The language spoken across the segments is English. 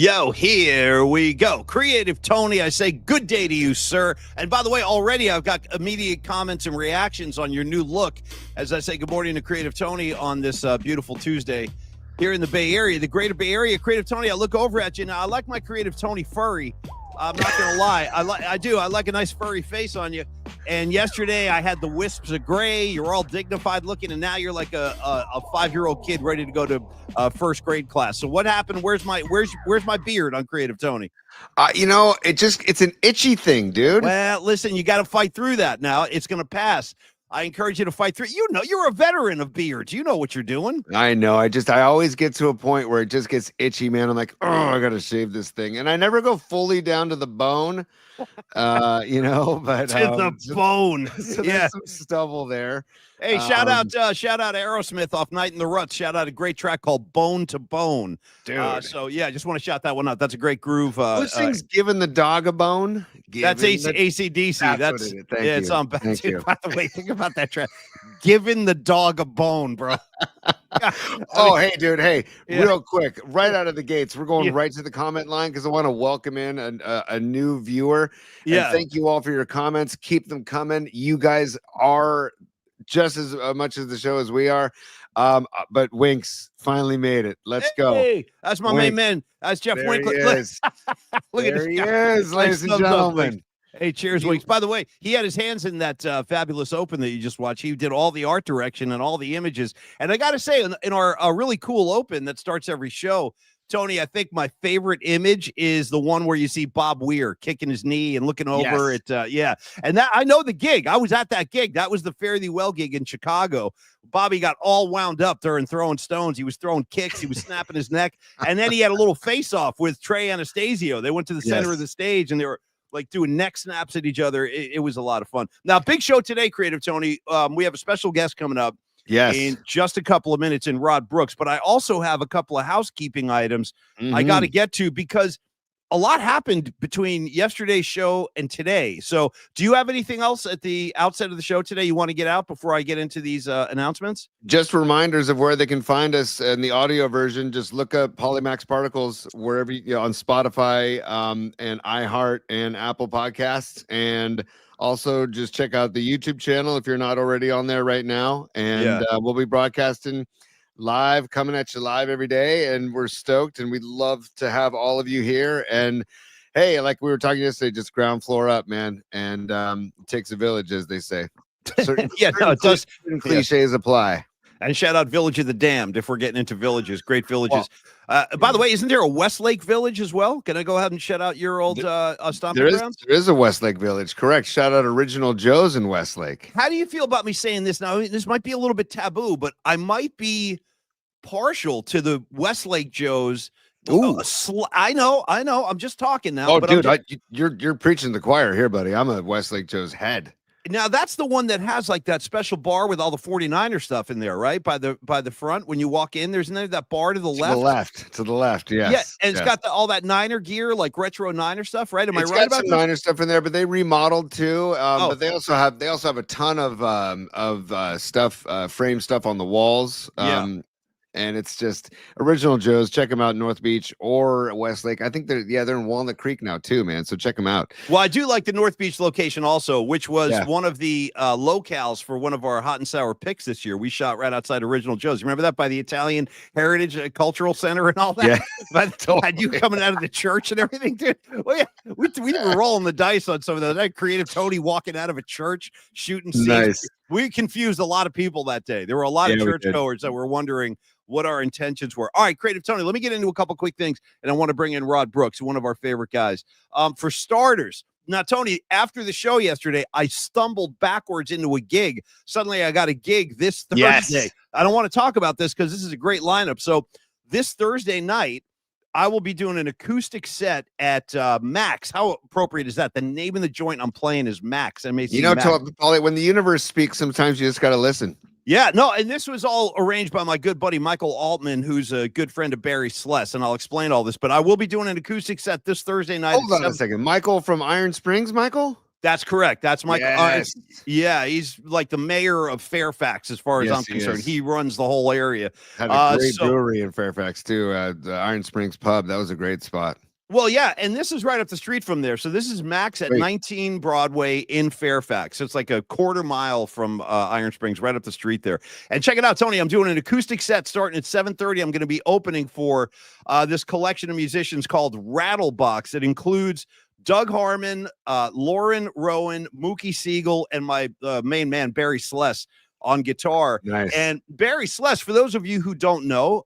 Yo, here we go. Creative Tony, I say good day to you, sir. And by the way, already I've got immediate comments and reactions on your new look as I say good morning to Creative Tony on this beautiful Tuesday here in the Bay Area, the greater Bay Area. Creative Tony, I look over at you now. I like my Creative Tony furry. I'm not going to lie. I do. I like a nice furry face on you. And yesterday I had the wisps of gray. You're all dignified looking, and now you're like a 5-year-old kid ready to go to first grade class. So what happened? Where's my beard on Creative Tony? It's an itchy thing, dude. Well, listen, you got to fight through that now. It's going to pass. I encourage you to fight through. You know, you're a veteran of beards. You know what you're doing. I know. I always get to a point where it just gets itchy, man. I'm like, oh, I got to shave this thing. And I never go fully down to the bone, but to the bone. So there's some stubble there. Hey, shout out Aerosmith off Night in the Ruts. Shout out a great track called Bone to Bone. Dude. I just want to shout that one out. That's a great groove. Who sings Giving the Dog a Bone? That's AC/DC. That's what it is. Thank you. It's on. Thank you. By the way, think about that track. Giving the dog a bone, bro. Hey, dude. Hey, real quick, right out of the gates, we're going right to the comment line because I want to welcome in a new viewer. Yeah. And thank you all for your comments. Keep them coming. You guys are just as much as the show as we are. But Winks finally made it. Let's go. Hey, that's my main man. That's Jeff Winkler. Look at this guy. There he is, ladies and gentlemen. Hey, cheers, Winks. By the way, he had his hands in that fabulous open that you just watched. He did all the art direction and all the images. And I got to say, in our really cool open that starts every show, Tony, I think my favorite image is the one where you see Bob Weir kicking his knee and looking over at, And that I know the gig. I was at that gig. That was the Fare Thee Well gig in Chicago. Bobby got all wound up during throwing stones. He was throwing kicks. He was snapping his neck. And then he had a little face-off with Trey Anastasio. They went to the center of the stage, and they were like doing neck snaps at each other. It was a lot of fun. Now, big show today, Creative Tony. We have a special guest coming up. Yes. In just a couple of minutes in Rod Brooks. But I also have a couple of housekeeping items I got to get to because a lot happened between yesterday's show and today. So do you have anything else at the outset of the show today you want to get out before I get into these announcements? Just reminders of where they can find us in the audio version. Just look up Polymax Particles wherever on Spotify and iHeart and Apple Podcasts. And also, just check out the YouTube channel if you're not already on there right now. And we'll be broadcasting live, coming at you live every day. And we're stoked, and we'd love to have all of you here. And hey, like we were talking yesterday, just ground floor up, man. And it takes a village, as they say. Certain cliches apply. And shout out Village of the Damned if we're getting into villages. Great villages. By the way, isn't there a Westlake Village as well? Can I go ahead and shout out your old stomping grounds? There is a Westlake Village, correct. Shout out Original Joe's in Westlake. How do you feel about me saying this now? This might be a little bit taboo, but I might be partial to the Westlake Joe's. Ooh. I know. I'm just talking now. Oh, dude, you're preaching the choir here, buddy. I'm a Westlake Joe's head. Now that's the one that has like that special bar with all the 49er stuff in there, right? By the front when you walk in, there's that bar to the left. To the left, yes. Yeah, and it's got all that Niner gear, like retro Niner stuff, right? Am I right about some Niner stuff in there, but they remodeled too. But they also have a ton of stuff, frame stuff on the walls. And it's just Original Joe's. Check them out, North Beach or Westlake. I think they're in Walnut Creek now too, man. So check them out. Well, I do like the North Beach location also, which was one of the locales for one of our hot and sour picks this year. We shot right outside Original Joe's. You remember that by the Italian Heritage Cultural Center and all that? Yeah, totally. Had you coming out of the church and everything, dude. Well, yeah, we were rolling the dice on some of that. That Creative Tony walking out of a church shooting scenes. Nice. We confused a lot of people that day. There were a lot of churchgoers that were wondering what our intentions were. All right, Creative Tony, let me get into a couple quick things, and I want to bring in Rod Brooks, one of our favorite guys. For starters, now, Tony, after the show yesterday, I stumbled backwards into a gig. Suddenly, I got a gig this Thursday. Yes. I don't want to talk about this because this is a great lineup. So this Thursday night, I will be doing an acoustic set at Max. How appropriate is that? The name of the joint I'm playing is Max. Paulie, when the universe speaks, sometimes you just got to listen. Yeah, no, and this was all arranged by my good buddy Michael Altman, who's a good friend of Barry Sless, and I'll explain all this. But I will be doing an acoustic set this Thursday night. Hold on a second. Michael from Iron Springs, Michael? That's correct. That's my Yes. yeah, he's like the mayor of Fairfax as far as I'm Yes, he concerned. is. He runs the whole area. Had a great So brewery in Fairfax too. The Iron Springs Pub. That was a great spot. well, yeah, and this is right up the street from there. So this is Max at Great. 19 Broadway in Fairfax. So it's like a quarter mile from Iron Springs, right up the street there. And check it out, Tony. I'm doing an acoustic set starting at 7:30. I'm going to be opening for this collection of musicians called Rattlebox. It includes Doug Harmon, Lauren Rowan, Mookie Siegel, and my main man Barry Sless on guitar. Nice. And Barry Sless, for those of you who don't know,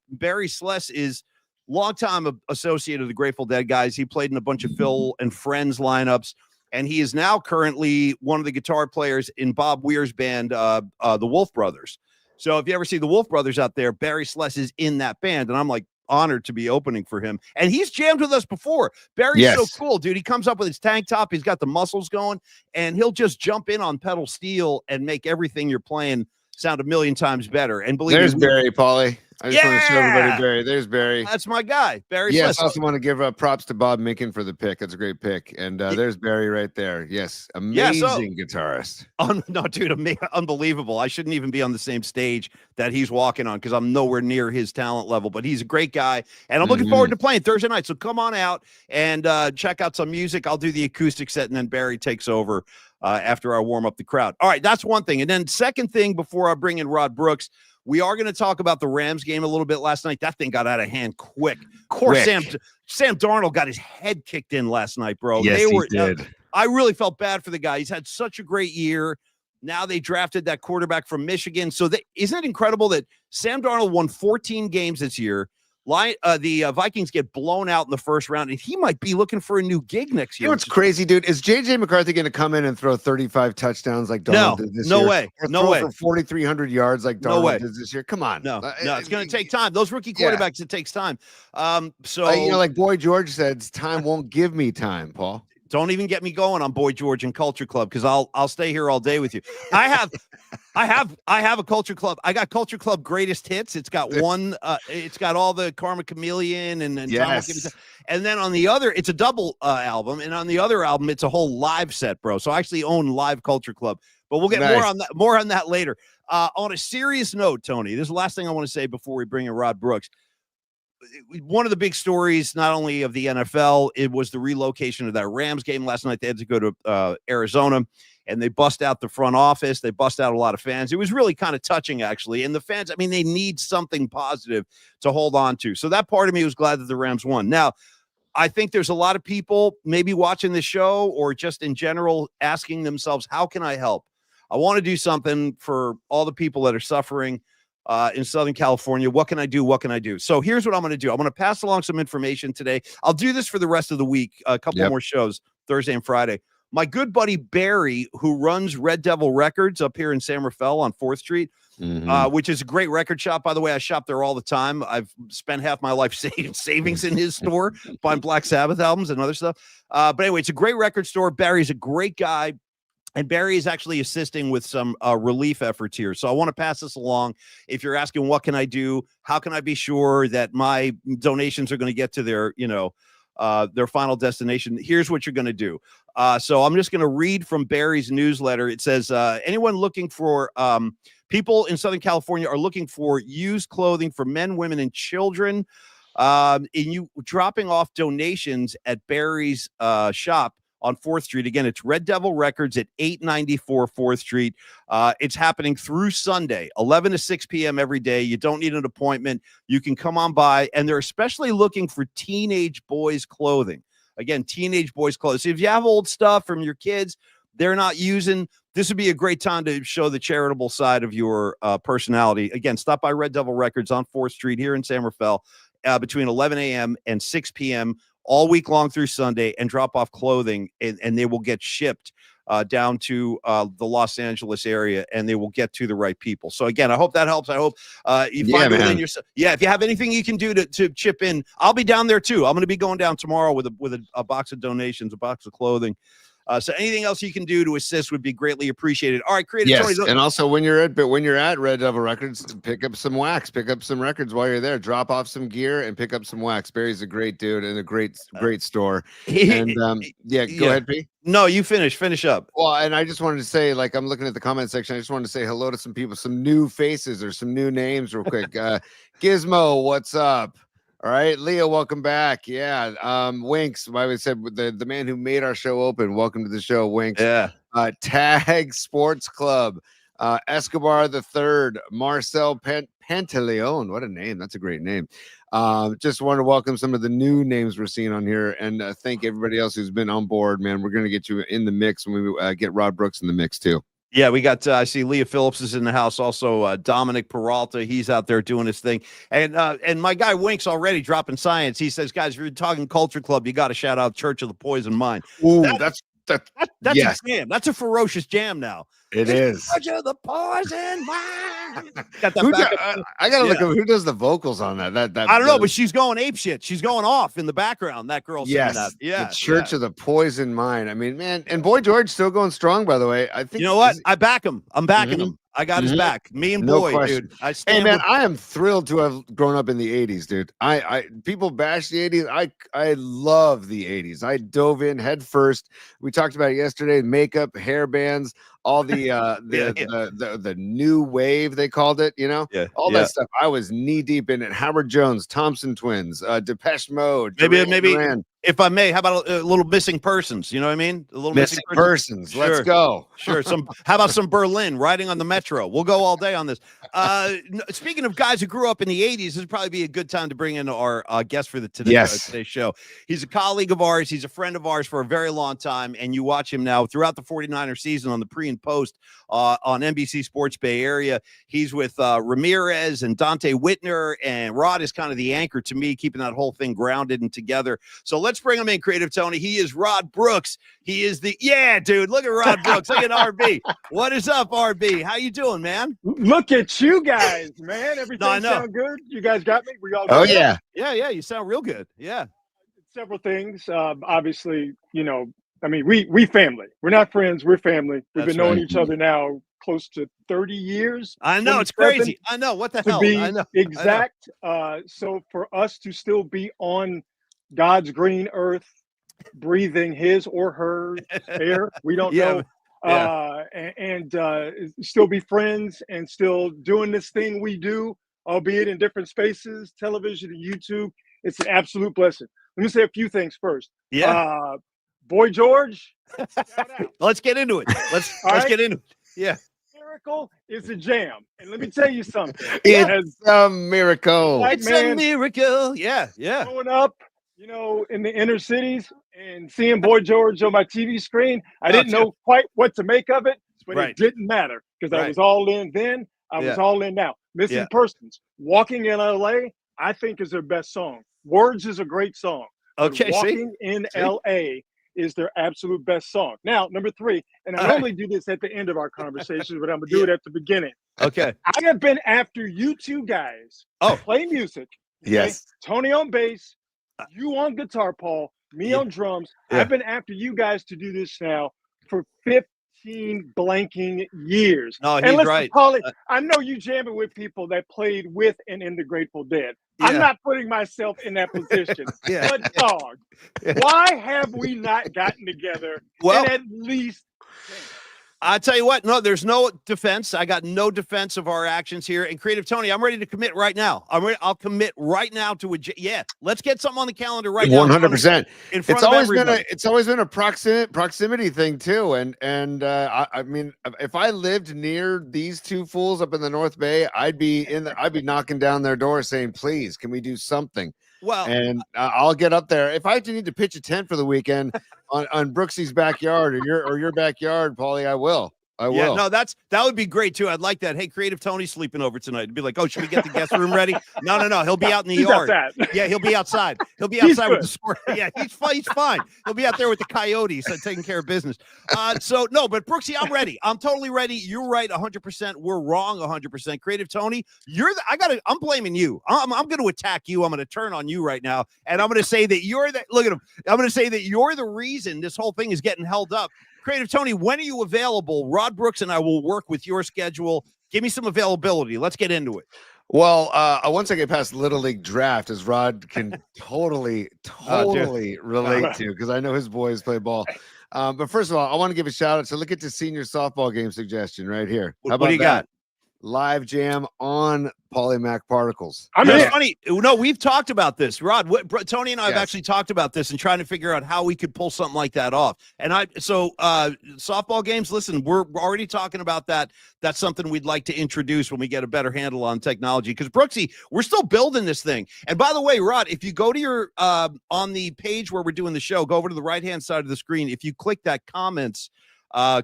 Barry Sless is longtime associate of the Grateful Dead guys. He played in a bunch of Phil and Friends lineups, and he is now currently one of the guitar players in Bob Weir's band, the Wolf Brothers. So if you ever see the Wolf Brothers out there, Barry Sless is in that band, and I'm like honored to be opening for him. And he's jammed with us before. Barry's so cool, dude. He comes up with his tank top. He's got the muscles going, and he'll just jump in on pedal steel and make everything you're playing sound a million times better. And believe There's me, Barry, Paulie. I just want to show everybody Barry. There's Barry. That's my guy, Barry. Yes, I also want to give props to Bob Minkin for the pick. That's a great pick. And there's Barry right there. Yes, amazing guitarist. No, dude, unbelievable. I shouldn't even be on the same stage that he's walking on because I'm nowhere near his talent level. But he's a great guy, and I'm looking forward to playing Thursday night. So come on out and check out some music. I'll do the acoustic set, and then Barry takes over after I warm up the crowd. All right, that's one thing. And then second thing, before I bring in Rod Brooks, we are going to talk about the Rams game a little bit last night. That thing got out of hand quick. Of course, Sam Darnold got his head kicked in last night, bro. Yes, he did. I really felt bad for the guy. He's had such a great year. Now they drafted that quarterback from Michigan. So isn't it incredible that Sam Darnold won 14 games this year? The Vikings get blown out in the first round, and he might be looking for a new gig next year. You know what's crazy, dude? Is J.J. McCarthy going to come in and throw 35 touchdowns like Darnold did this year? No way. Or no way. For 4,300 yards like Darnold did this year? Come on. No, it's going to take time. Those rookie quarterbacks, it takes time. Like Boy George said, time won't give me time, Paul. Don't even get me going on Boy George and Culture Club because I'll stay here all day with you. I have a Culture Club. I got Culture Club Greatest Hits. It's got one. It's got all the Karma Chameleon and yes. And then on the other, it's a double album, and on the other album, it's a whole live set, bro. So I actually own Live Culture Club, but we'll get more on that later. On a serious note, Tony, this is the last thing I want to say before we bring in Rod Brooks. One of the big stories, not only of the NFL, it was the relocation of that Rams game last night. They had to go to Arizona, and they bust out the front office. They bust out a lot of fans. It was really kind of touching, actually. And the fans, I mean, they need something positive to hold on to. So that part of me was glad that the Rams won. Now, I think there's a lot of people maybe watching the show or just in general asking themselves, how can I help? I want to do something for all the people that are suffering in Southern California. What can I do? What can I do? So here's what I'm going to do. I'm going to pass along some information today. I'll do this for the rest of the week. A couple more shows, Thursday and Friday. My good buddy Barry, who runs Red Devil Records up here in San Rafael on 4th Street, which is a great record shop. By the way, I shop there all the time. I've spent half my life savings in his store buying Black Sabbath albums and other stuff. But anyway, it's a great record store. Barry's a great guy. And Barry is actually assisting with some relief efforts here. So I want to pass this along. If you're asking, what can I do? How can I be sure that my donations are going to get to their final destination? Here's what you're going to do. So I'm just going to read from Barry's newsletter. It says, anyone looking for people in Southern California are looking for used clothing for men, women, and children. And you dropping off donations at Barry's shop on 4th Street. Again, it's Red Devil Records at 894 4th Street. It's happening through Sunday, 11 to 6 p.m. every day. You don't need an appointment. You can come on by, and they're especially looking for teenage boys clothing. Again, teenage boys clothing. So if you have old stuff from your kids they're not using, this would be a great time to show the charitable side of your personality. Again, stop by Red Devil Records on 4th Street here in San Rafael between 11 a.m. and 6 p.m. all week long through Sunday and drop off clothing, and they will get shipped down to the Los Angeles area, and they will get to the right people. So again, I hope that helps. I hope you find it within yourself. Yeah, if you have anything you can do to chip in, I'll be down there too. I'm going to be going down tomorrow with a box of donations, a box of clothing. So anything else you can do to assist would be greatly appreciated. All right, Creative Yes, Tony. and also when you're at Red Devil Records, pick up some wax, pick up some records while you're there. Drop off some gear and pick up some wax. Barry's a great dude and a great store. And yeah, go ahead, P. No, you finish up. Well, and I just wanted to say, like, I'm looking at the comment section. I just wanted to say hello to some people, some new faces or some new names, real quick. Gizmo, what's up? All right, Leah, welcome back. Yeah, Winks, I would said the man who made our show open. Welcome to the show, Winks. Yeah. Tag Sports Club, Escobar the Third, Marcel Pantaleon. What a name! That's a great name. Just want to welcome some of the new names we're seeing on here, and thank everybody else who's been on board. Man, we're gonna get you in the mix when we get Rod Brooks in the mix too. Yeah, we got. I see Leah Phillips is in the house. Also, Dominic Peralta, he's out there doing his thing, and my guy Winks already dropping science. He says, guys, if you're talking Culture Club, you got to shout out Church of the Poison Mind. Ooh, that's yes. a jam. That's a ferocious jam now. It is. Church of the Poison Mind. Got that I gotta look up who does the vocals on that. I don't know, but she's going ape shit. She's going off in the background. That girl. Yes. That. Yeah. The Church of the Poison Mind. I mean, man, and Boy George still going strong. By the way, I think. You know what? I back him. I'm backing him. I got his back. Me and No Boy, question. dude. I stand Hey man, I am thrilled to have grown up in the 80s, dude. I people bash the 80s. I love the 80s. I dove in head first. We talked about it yesterday. Makeup, hair bands, all the the new wave they called it, you know, all that stuff. I was knee deep in it. Howard Jones, Thompson Twins, Depeche Mode, maybe Duran. If I may, how about a little Missing Persons? You know what I mean? A little Missing persons. Sure. Let's go. Sure. How about some Berlin riding on the metro? We'll go all day on this. Speaking of guys who grew up in the 80s, this would probably be a good time to bring in our guest for today's show. He's a colleague of ours. He's a friend of ours for a very long time. And you watch him now throughout the 49er season on the pre and post on NBC Sports Bay Area. He's with Ramirez and Dante Whitner, and Rod is kind of the anchor to me, keeping that whole thing grounded and together. So let's bring him in, Creative Tony. He is Rod Brooks. He is dude. Look at Rod Brooks. Look at RB. What is up, RB? How you doing, man? Look at you guys, man. Everything sound good? You guys got me? We all good? Oh, yeah. Yeah. You sound real good. Yeah. Several things. Obviously, you know, I mean, we family. We're not friends. We're family. We've been knowing each other now close to 30 years. I know. It's crazy. I know. What the hell? To be I know. exact. So for us to still be on God's green earth, breathing his or her air, we don't know. And still be friends and still doing this thing we do, albeit in different spaces, television and YouTube. It's an absolute blessing. Let me say a few things first. Yeah. Boy George, let's get into it. Let's get into it. Yeah. Miracle is a jam. And let me tell you something. It's a miracle. It's a miracle. Yeah. Growing up, you know, in the inner cities and seeing Boy George on my TV screen, I didn't know quite what to make of it, but it didn't matter because I was all in then. I was all in now. Missing Persons, Walking in LA, I think is their best song. Words is a great song. Okay, Walking in LA is their absolute best song. Now, number 3, and I normally do this at the end of our conversations, but I'm going to do it at the beginning. Okay. I have been after you two guys play music. Okay? Yes. Tony on bass, you on guitar, Paul, me on drums. I've been after you guys to do this now for 15 blanking years. No, he's right. Paulie, I know you jamming with people that played with and in the Grateful Dead. I'm not putting myself in that position. But dog, why have we not gotten together and at least I tell you what, no, there's no defense. I got no defense of our actions here. And Creative Tony, I'm ready to commit right now. I'll commit right now to let's get something on the calendar right now. 100%. It's always been a proximity thing too. And I mean, if I lived near these two fools up in the North Bay, I'd be knocking down their door saying, please, can we do something? Well, and I'll get up there. If I need to pitch a tent for the weekend on Brooksy's backyard or your backyard, Paulie, I will. I Yeah, will. no, that would be great too. I'd like that. Hey, Creative Tony's sleeping over tonight. It'd be like, oh, should we get the guest room ready? No. He'll be out in the yard. Yeah, he'll be outside. He'll be outside with the squirrel. Yeah, he's fine. He'll be out there with the coyotes taking care of business. So no, but Brooksy, I'm ready. I'm totally ready. You're right, 100%. We're wrong, 100%. Creative Tony, I'm blaming you. I'm going to attack you. I'm going to turn on you right now, and I'm going to say that look at him. I'm going to say that you're the reason this whole thing is getting held up. Creative Tony, when are you available? Rod Brooks and I will work with your schedule. Give me some availability. Let's get into it. Well, once I get past Little League draft, as Rod can totally relate to, because I know his boys play ball. But first of all, I want to give a shout out. So look at the senior softball game suggestion right here. How about what do you got? Live jam on Paulie Mac Particles. Funny. No, we've talked about this, Rod. Tony and I have actually talked about this and trying to figure out how we could pull something like that off. And softball games. Listen, we're already talking about that. That's something we'd like to introduce when we get a better handle on technology. Because Brooksy, we're still building this thing. And by the way, Rod, if you go to your on the page where we're doing the show, go over to the right-hand side of the screen. If you click that comments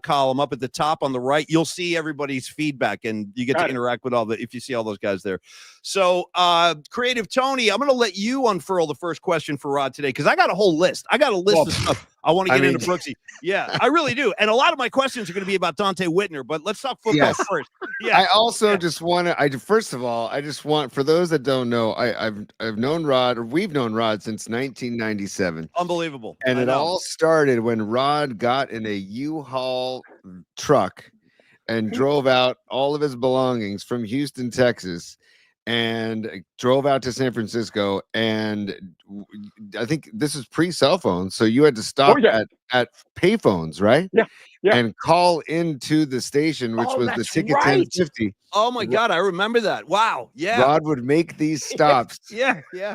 column up at the top on the right, you'll see everybody's feedback and you get to interact with if you see all those guys there. So Creative Tony, I'm going to let you unfurl the first question for Rod today, because I got a whole list. I got a list of stuff I want to get into Brooksy. Yeah, I really do. And a lot of my questions are going to be about Dante Whitner, but let's talk football first. Yeah. I also just want to, first of all, I just want, for those that don't know, I've known Rod, or we've known Rod since 1997. Unbelievable. And it all started when Rod got in a U-Haul truck and drove out all of his belongings from Houston, Texas, and drove out to San Francisco. And I think this is pre-cell phone, so you had to stop at payphones, right? Yeah. And call into the station, which was the ticket 1050. Oh my God, I remember that. Wow. Yeah. Rod would make these stops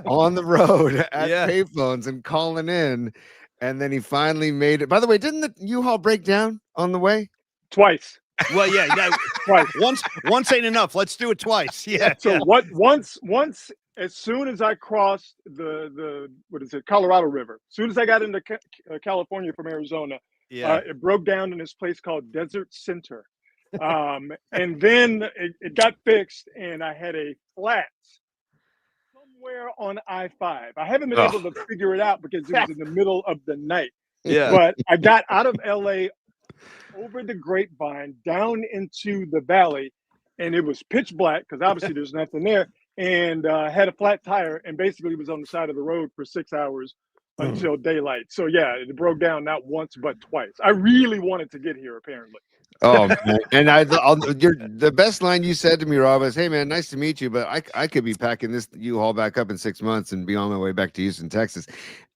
on the road at payphones and calling in. And then he finally made it. By the way, didn't the U-Haul break down on the way? Twice. Well, twice. Once ain't enough. Let's do it twice. Yeah. So once as soon as I crossed the Colorado River, as soon as I got into California from Arizona, it broke down in this place called Desert Center. And then it got fixed, and I had a flat somewhere on I-5. I haven't been able to figure it out because it was in the middle of the night. Yeah. But I got out of LA over the Grapevine down into the valley, and it was pitch black because obviously there's nothing there, and had a flat tire, and basically was on the side of the road for 6 hours until daylight. So yeah, it broke down not once but twice. I really wanted to get here, apparently. Oh man. And the best line you said to me, Rob, was, "Hey man, nice to meet you, but I could be packing this U-Haul back up in 6 months and be on my way back to Houston, Texas."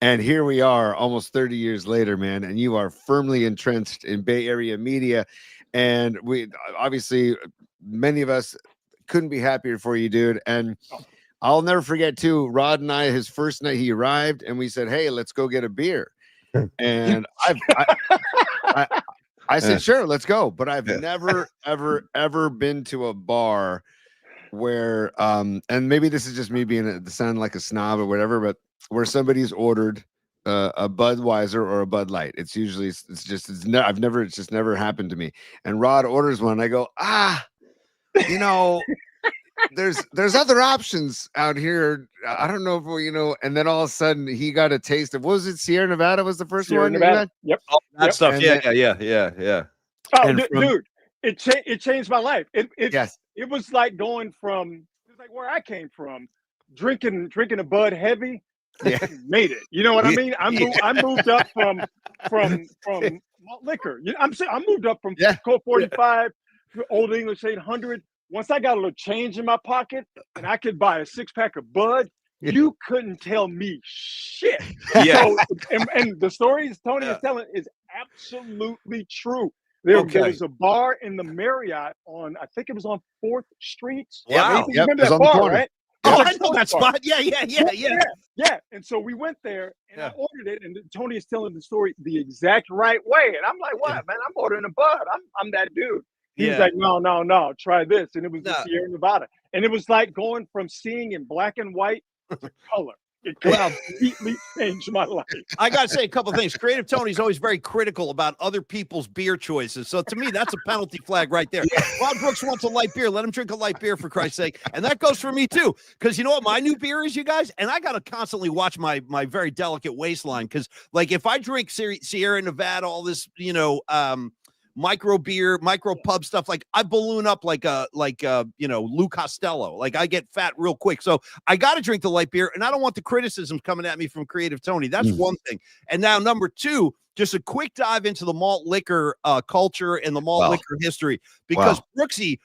And here we are almost 30 years later, man, and you are firmly entrenched in Bay Area media. And we obviously, many of us couldn't be happier for you, dude. And I'll never forget too, Rod and I, his first night he arrived, and we said, "Hey, let's go get a beer." And I said, "Sure, let's go." But I've never, ever been to a bar where, and maybe this is just me being sound like a snob or whatever, but where somebody's ordered a Budweiser or a Bud Light. It's just never happened to me. And Rod orders one. I go, there's other options out here. I don't know if and then all of a sudden he got a taste of, what was it? Sierra Nevada was the first Sierra one. Nevada. Yep. All that stuff. And Yeah. Oh, dude, it changed my life. It was like going from, it's like where I came from, drinking a Bud Heavy. Made it. You know what I mean? I moved up from malt liquor. I moved up from Colt 45 to Old English 800. Once I got a little change in my pocket and I could buy a 6-pack of Bud, you couldn't tell me shit. Yeah. So, and the stories Tony is telling is absolutely true. There was a bar in the Marriott I think it was on 4th Street. Wow. You remember that bar, right? Oh, I know that spot. Yeah. And so we went there and I ordered it, and Tony is telling the story the exact right way. And I'm like, what, man? I'm ordering a Bud. I'm that dude. He's like, no, try this. And it was the Sierra Nevada. And it was like going from seeing in black and white to color. It completely changed my life. I got to say a couple of things. Creative Tony's always very critical about other people's beer choices. So to me, that's a penalty flag right there. Rod Brooks wants a light beer. Let him drink a light beer, for Christ's sake. And that goes for me, too. Because you know what my new beer is, you guys? And I got to constantly watch my very delicate waistline. Because, like, if I drink Sierra Nevada, all this, micro beer, micro pub stuff, like I balloon up like Lou Costello. Like I get fat real quick. So I got to drink the light beer, and I don't want the criticisms coming at me from Creative Tony. That's one thing. And now number two, just a quick dive into the malt liquor culture and the malt liquor history, because Brooksy,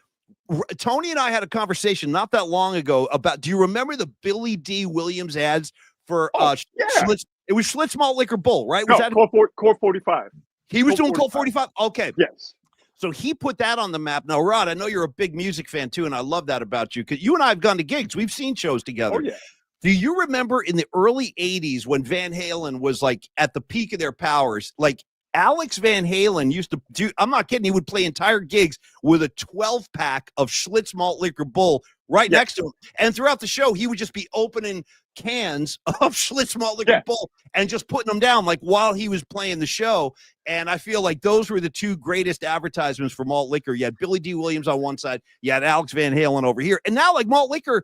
Tony and I had a conversation not that long ago about, do you remember the Billy D. Williams ads for Schlitz? It was Schlitz Malt Liquor Bull, right? Was that Core 45? He was doing Colt 45? Okay. Yes. So he put that on the map. Now, Rod, I know you're a big music fan too, and I love that about you, because you and I have gone to gigs. We've seen shows together. Oh, yeah. Do you remember in the early 80s when Van Halen was like at the peak of their powers? Like Alex Van Halen used to do, I'm not kidding, he would play entire gigs with a 12-pack of Schlitz Malt Liquor Bull right next to him. And throughout the show, he would just be opening cans of Schlitz Malt Liquor Bull and just putting them down like while he was playing the show. And I feel like those were the two greatest advertisements for malt liquor. You had Billy D. Williams on one side, you had Alex Van Halen over here. And now, like, malt liquor,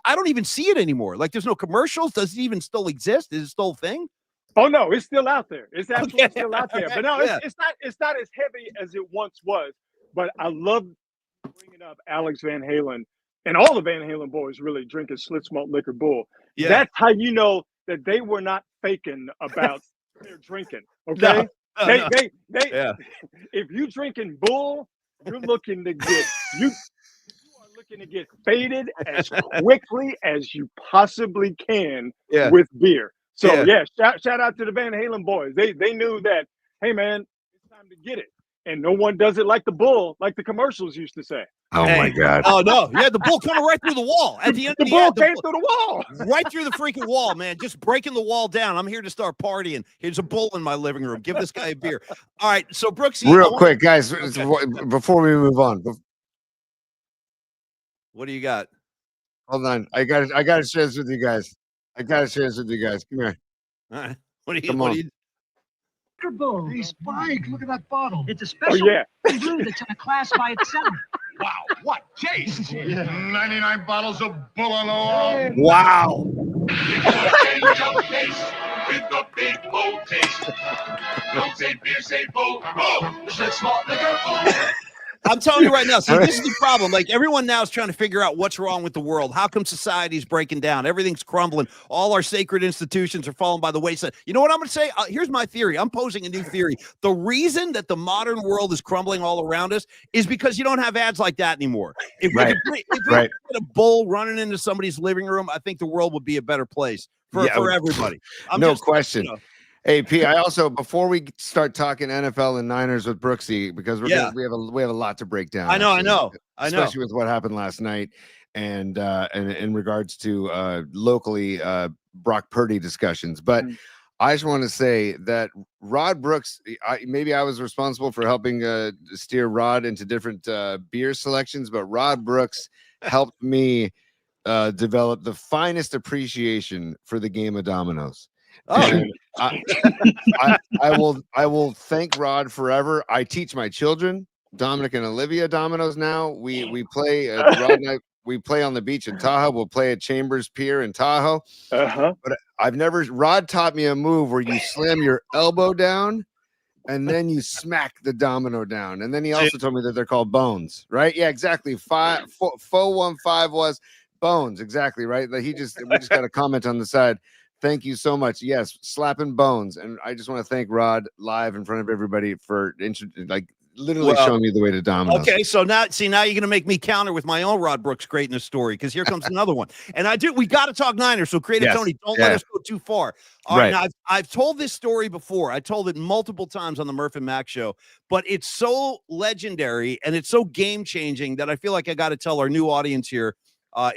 I don't even see it anymore. Like, there's no commercials. Does it even still exist? Is it still a thing? Oh no, it's still out there. It's absolutely still out there. But no, it's not as heavy as it once was. But I love bringing up Alex Van Halen and all the Van Halen boys really drinking Schlitz Malt Liquor Bull. Yeah. That's how you know that they were not faking about their drinking. Okay. They if you drinking bull, you're looking to get you are looking to get faded as quickly as you possibly can with beer. So shout out to the Van Halen boys. They knew that, hey man, it's time to get it. And no one does it like the bull, like the commercials used to say. Oh my God. Oh no. Yeah, the bull coming right through the wall. At the end of the bull came through the wall. Right through the freaking wall, man. Just breaking the wall down. I'm here to start partying. Here's a bull in my living room. Give this guy a beer. All right. So Brooksy, real quick, guys, before we move on. What do you got? Hold on. I got to share this with you guys. Come here. All right. What do you Bull. Hey, Spike, look at that bottle. It's a special brew that's in a class by itself. Wow, what taste? 99 bottles of Bull on the wall. Wow. Change of pace with the big Bull taste. Don't say beer, say Bull. Bull. Schlitz Malt Liquor Bull. I'm telling you right now, see, this is the problem. Like, everyone now is trying to figure out what's wrong with the world. How come society's breaking down? Everything's crumbling. All our sacred institutions are falling by the wayside. You know what I'm going to say? Here's my theory. I'm posing a new theory. The reason that the modern world is crumbling all around us is because you don't have ads like that anymore. If we had a bull running into somebody's living room, I think the world would be a better place for everybody. No question. Hey, P, I also, before we start talking NFL and Niners with Brooksy, because we have a lot to break down. I know. Especially with what happened last night and in regards to locally Brock Purdy discussions. But I just want to say that Rod Brooks, maybe I was responsible for helping steer Rod into different beer selections, but Rod Brooks helped me develop the finest appreciation for the game of dominoes. Oh. I will thank Rod forever. I teach my children, Dominic and Olivia, dominoes now. We play Rod and I, we play on the beach in Tahoe. We'll play at Chambers Pier in Tahoe. But Rod taught me a move where you slam your elbow down and then you smack the domino down. And then he also told me that they're called bones, right? Yeah, exactly. 415 was bones, exactly, right? We just got a comment on the side. Thank you so much. Yes, slapping bones. And I just want to thank Rod live in front of everybody for literally showing me the way to dominoes. Okay, so now you're going to make me counter with my own Rod Brooks greatness story, because here comes another one. And we got to talk Niners. So Creative Tony, don't let us go too far. All right. Now, I've told this story before. I told it multiple times on the Murph and Mac show, but it's so legendary and it's so game changing that I feel like I got to tell our new audience here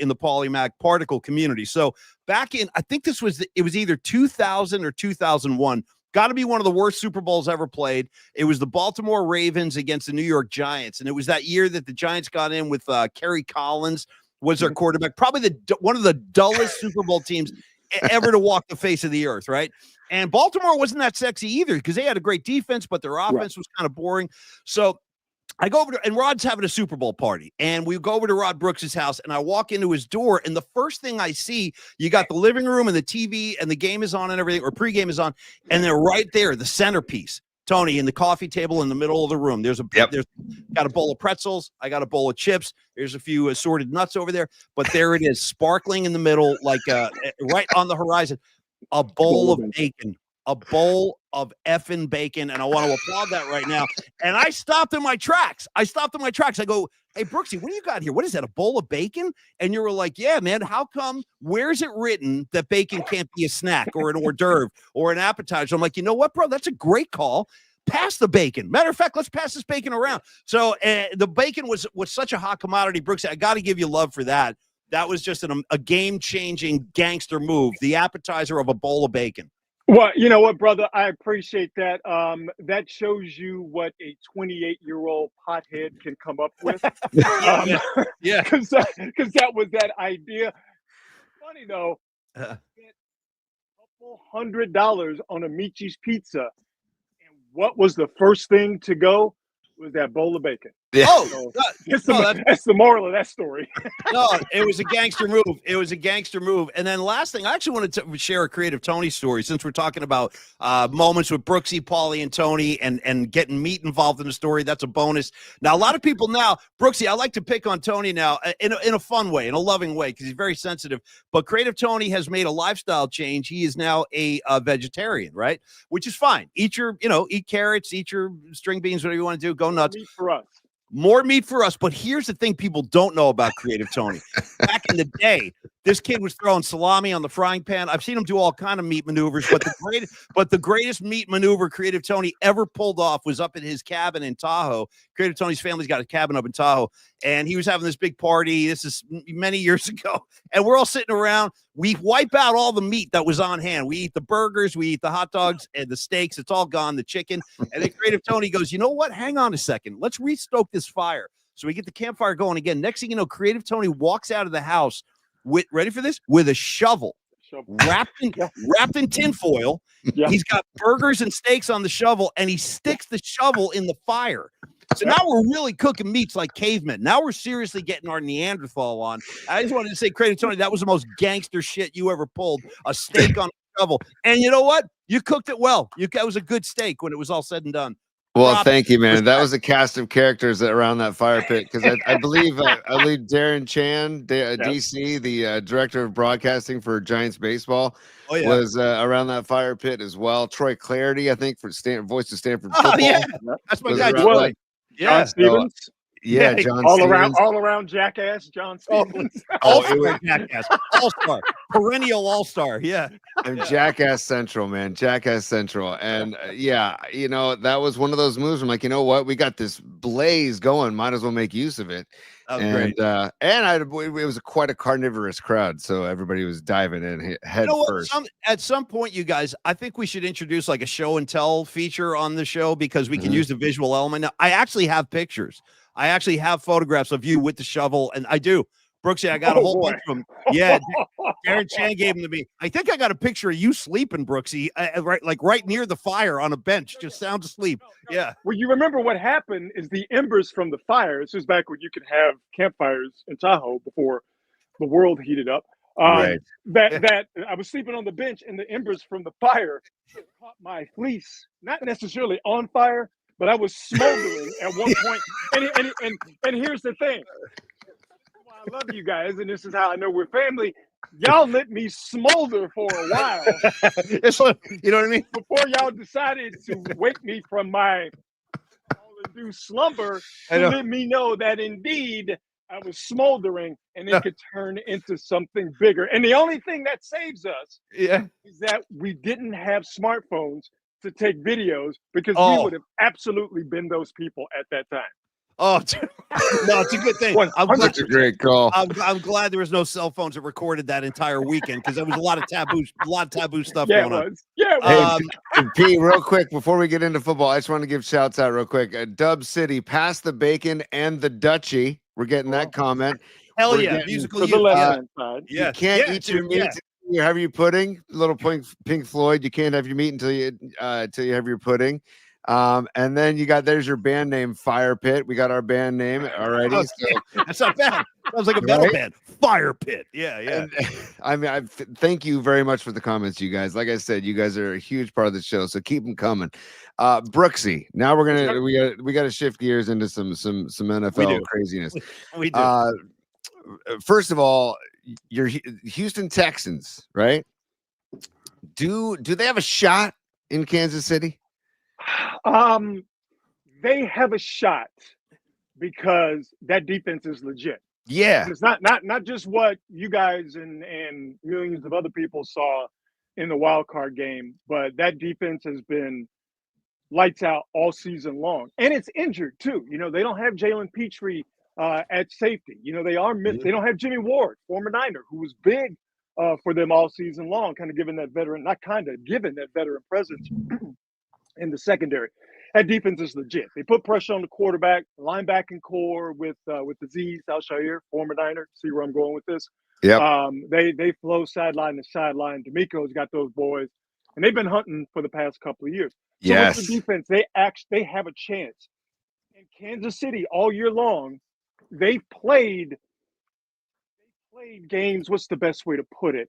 in the Paulie Mac particle community. So back in, I think it was either 2000 or 2001, got to be one of the worst Super Bowls ever played. It was the Baltimore Ravens against the New York Giants. And it was that year that the Giants got in with Kerry Collins was their quarterback, probably one of the dullest Super Bowl teams ever to walk the face of the earth, right? And Baltimore wasn't that sexy either because they had a great defense, but their offense was kind of boring. So I go over to, and Rod's having a Super Bowl party, and we go over to Rod Brooks's house, and I walk into his door, and the first thing I see, you got the living room and the TV, and the game is on and everything, or pregame is on, and they're right there, the centerpiece, Tony, in the coffee table in the middle of the room. There's got a bowl of pretzels, I got a bowl of chips, there's a few assorted nuts over there, but there it is, sparkling in the middle, like right on the horizon, a bowl of bacon. A bowl of effing bacon, and I want to applaud that right now. And I stopped in my tracks. I go, hey, Brooksy, what do you got here? What is that, a bowl of bacon? And you were like, yeah, man, how come, where's it written that bacon can't be a snack or an hors d'oeuvre or an appetizer? I'm like, you know what, bro? That's a great call. Pass the bacon. Matter of fact, let's pass this bacon around. So the bacon was such a hot commodity, Brooksy. I got to give you love for that. That was just a game-changing gangster move, the appetizer of a bowl of bacon. Well, you know what, brother? I appreciate that. That shows you what a 28-year-old pothead can come up with. Yeah. Because that was that idea. Funny, though, spent a couple $100 on a Michi's pizza. And what was the first thing to go? Was that bowl of bacon. Yeah. So, that's the moral of that story. No, it was a gangster move. It was a gangster move. And then last thing, I actually wanted to share a Creative Tony story since we're talking about moments with Brooksy, Paulie, and Tony and getting meat involved in the story. That's a bonus. Now, a lot of people now, Brooksy, I like to pick on Tony now in a fun way, in a loving way, because he's very sensitive. But Creative Tony has made a lifestyle change. He is now a vegetarian, right? Which is fine. Eat carrots, eat your string beans, whatever you want to do. Go nuts. Meat for us. More meat for us. But here's the thing people don't know about Creative Tony. Back in the day, this kid was throwing salami on the frying pan. I've seen him do all kind of meat maneuvers, but the greatest meat maneuver Creative Tony ever pulled off was up at his cabin in Tahoe. Creative Tony's family's got a cabin up in Tahoe, and he was having this big party. This is many years ago, and we're all sitting around. We wipe out all the meat that was on hand. We eat the burgers, we eat the hot dogs, and the steaks. It's all gone, the chicken. And then Creative Tony goes, you know what? Hang on a second. Let's restoke this fire. So we get the campfire going again. Next thing you know, Creative Tony walks out of the house with, ready for this? With a shovel. Wrapped in tinfoil. Yeah. He's got burgers and steaks on the shovel, and he sticks the shovel in the fire. So now we're really cooking meats like cavemen. Now we're seriously getting our Neanderthal on. I just wanted to say, Creative Tony, that was the most gangster shit you ever pulled. A steak on a shovel. And you know what? You cooked it well. That was a good steak when it was all said and done. Well, thank you, man. That was a cast of characters around that fire pit, because I believe Darren Chan, DC, the director of broadcasting for Giants baseball, was around that fire pit as well. Troy Clarity, I think, for voice of Stanford football. Yeah, that's my guy. John Stevens. Yeah, John all Stevens. all around jackass, John Stevens. All-star jackass, all-star, perennial all-star. Yeah, and Jackass Central, man, Jackass Central, and that was one of those moves. I'm like, you know what, we got this blaze going, might as well make use of it. Great. It was quite a carnivorous crowd, so everybody was diving in head first. At some point, you guys, I think we should introduce like a show and tell feature on the show, because we can use the visual element. Now, I actually have pictures. I actually have photographs of you with the shovel, and I do. Brooksy, I got a whole bunch of them. Yeah, Darren Chan gave them to me. I think I got a picture of you sleeping, Brooksy, right near the fire on a bench, just sound asleep. Yeah. Well, you remember what happened is the embers from the fire. This is back when you could have campfires in Tahoe before the world heated up. Right. That I was sleeping on the bench, and the embers from the fire caught my fleece, not necessarily on fire, but I was smoldering at one point. And here's the thing. I love you guys, and this is how I know we're family. Y'all let me smolder for a while. You know what I mean? Before y'all decided to wake me from my all-induced slumber to let me know that indeed I was smoldering, and it could turn into something bigger. And the only thing that saves us is that we didn't have smartphones to take videos, because we would have absolutely been those people at that time. Oh, no, it's a good thing. That's a great call. I'm glad there was no cell phones that recorded that entire weekend, because there was a lot of taboo stuff going on. Yeah. Hey, P, real quick before we get into football, I just want to give shouts out real quick. Dub City, pass the bacon and the Dutchie. We're getting that comment. Hell yeah, musical. You can't eat your meat you have your pudding, little Pink Floyd. You can't have your meat until you have your pudding. And then there's your band name, Fire Pit. We got our band name already. Oh, So that's not bad. Sounds like a metal band. Fire Pit. Yeah. and, I mean, thank you very much for the comments, you guys. Like I said, you guys are a huge part of the show, so keep them coming. Brooksy, now we got to shift gears into some NFL craziness. We do. First of all, your Houston Texans, right? Do they have a shot in Kansas City? They have a shot because that defense is legit. Yeah, it's not just what you guys and millions of other people saw in the wild card game, but that defense has been lights out all season long, and it's injured too. They don't have Jalen Petrie at safety. They don't have Jimmy Ward, former Niner, who was big for them all season long, giving that veteran presence in the secondary. That defense is legit. They put pressure on the quarterback, linebacking core with Azeez Al-Shaair, former Niner. See where I'm going with this? Yeah. They flow sideline to sideline. D'Amico's got those boys, and they've been hunting for the past couple of years. So yes. With the defense, they have a chance. In Kansas City all year long, they've played games. What's the best way to put it?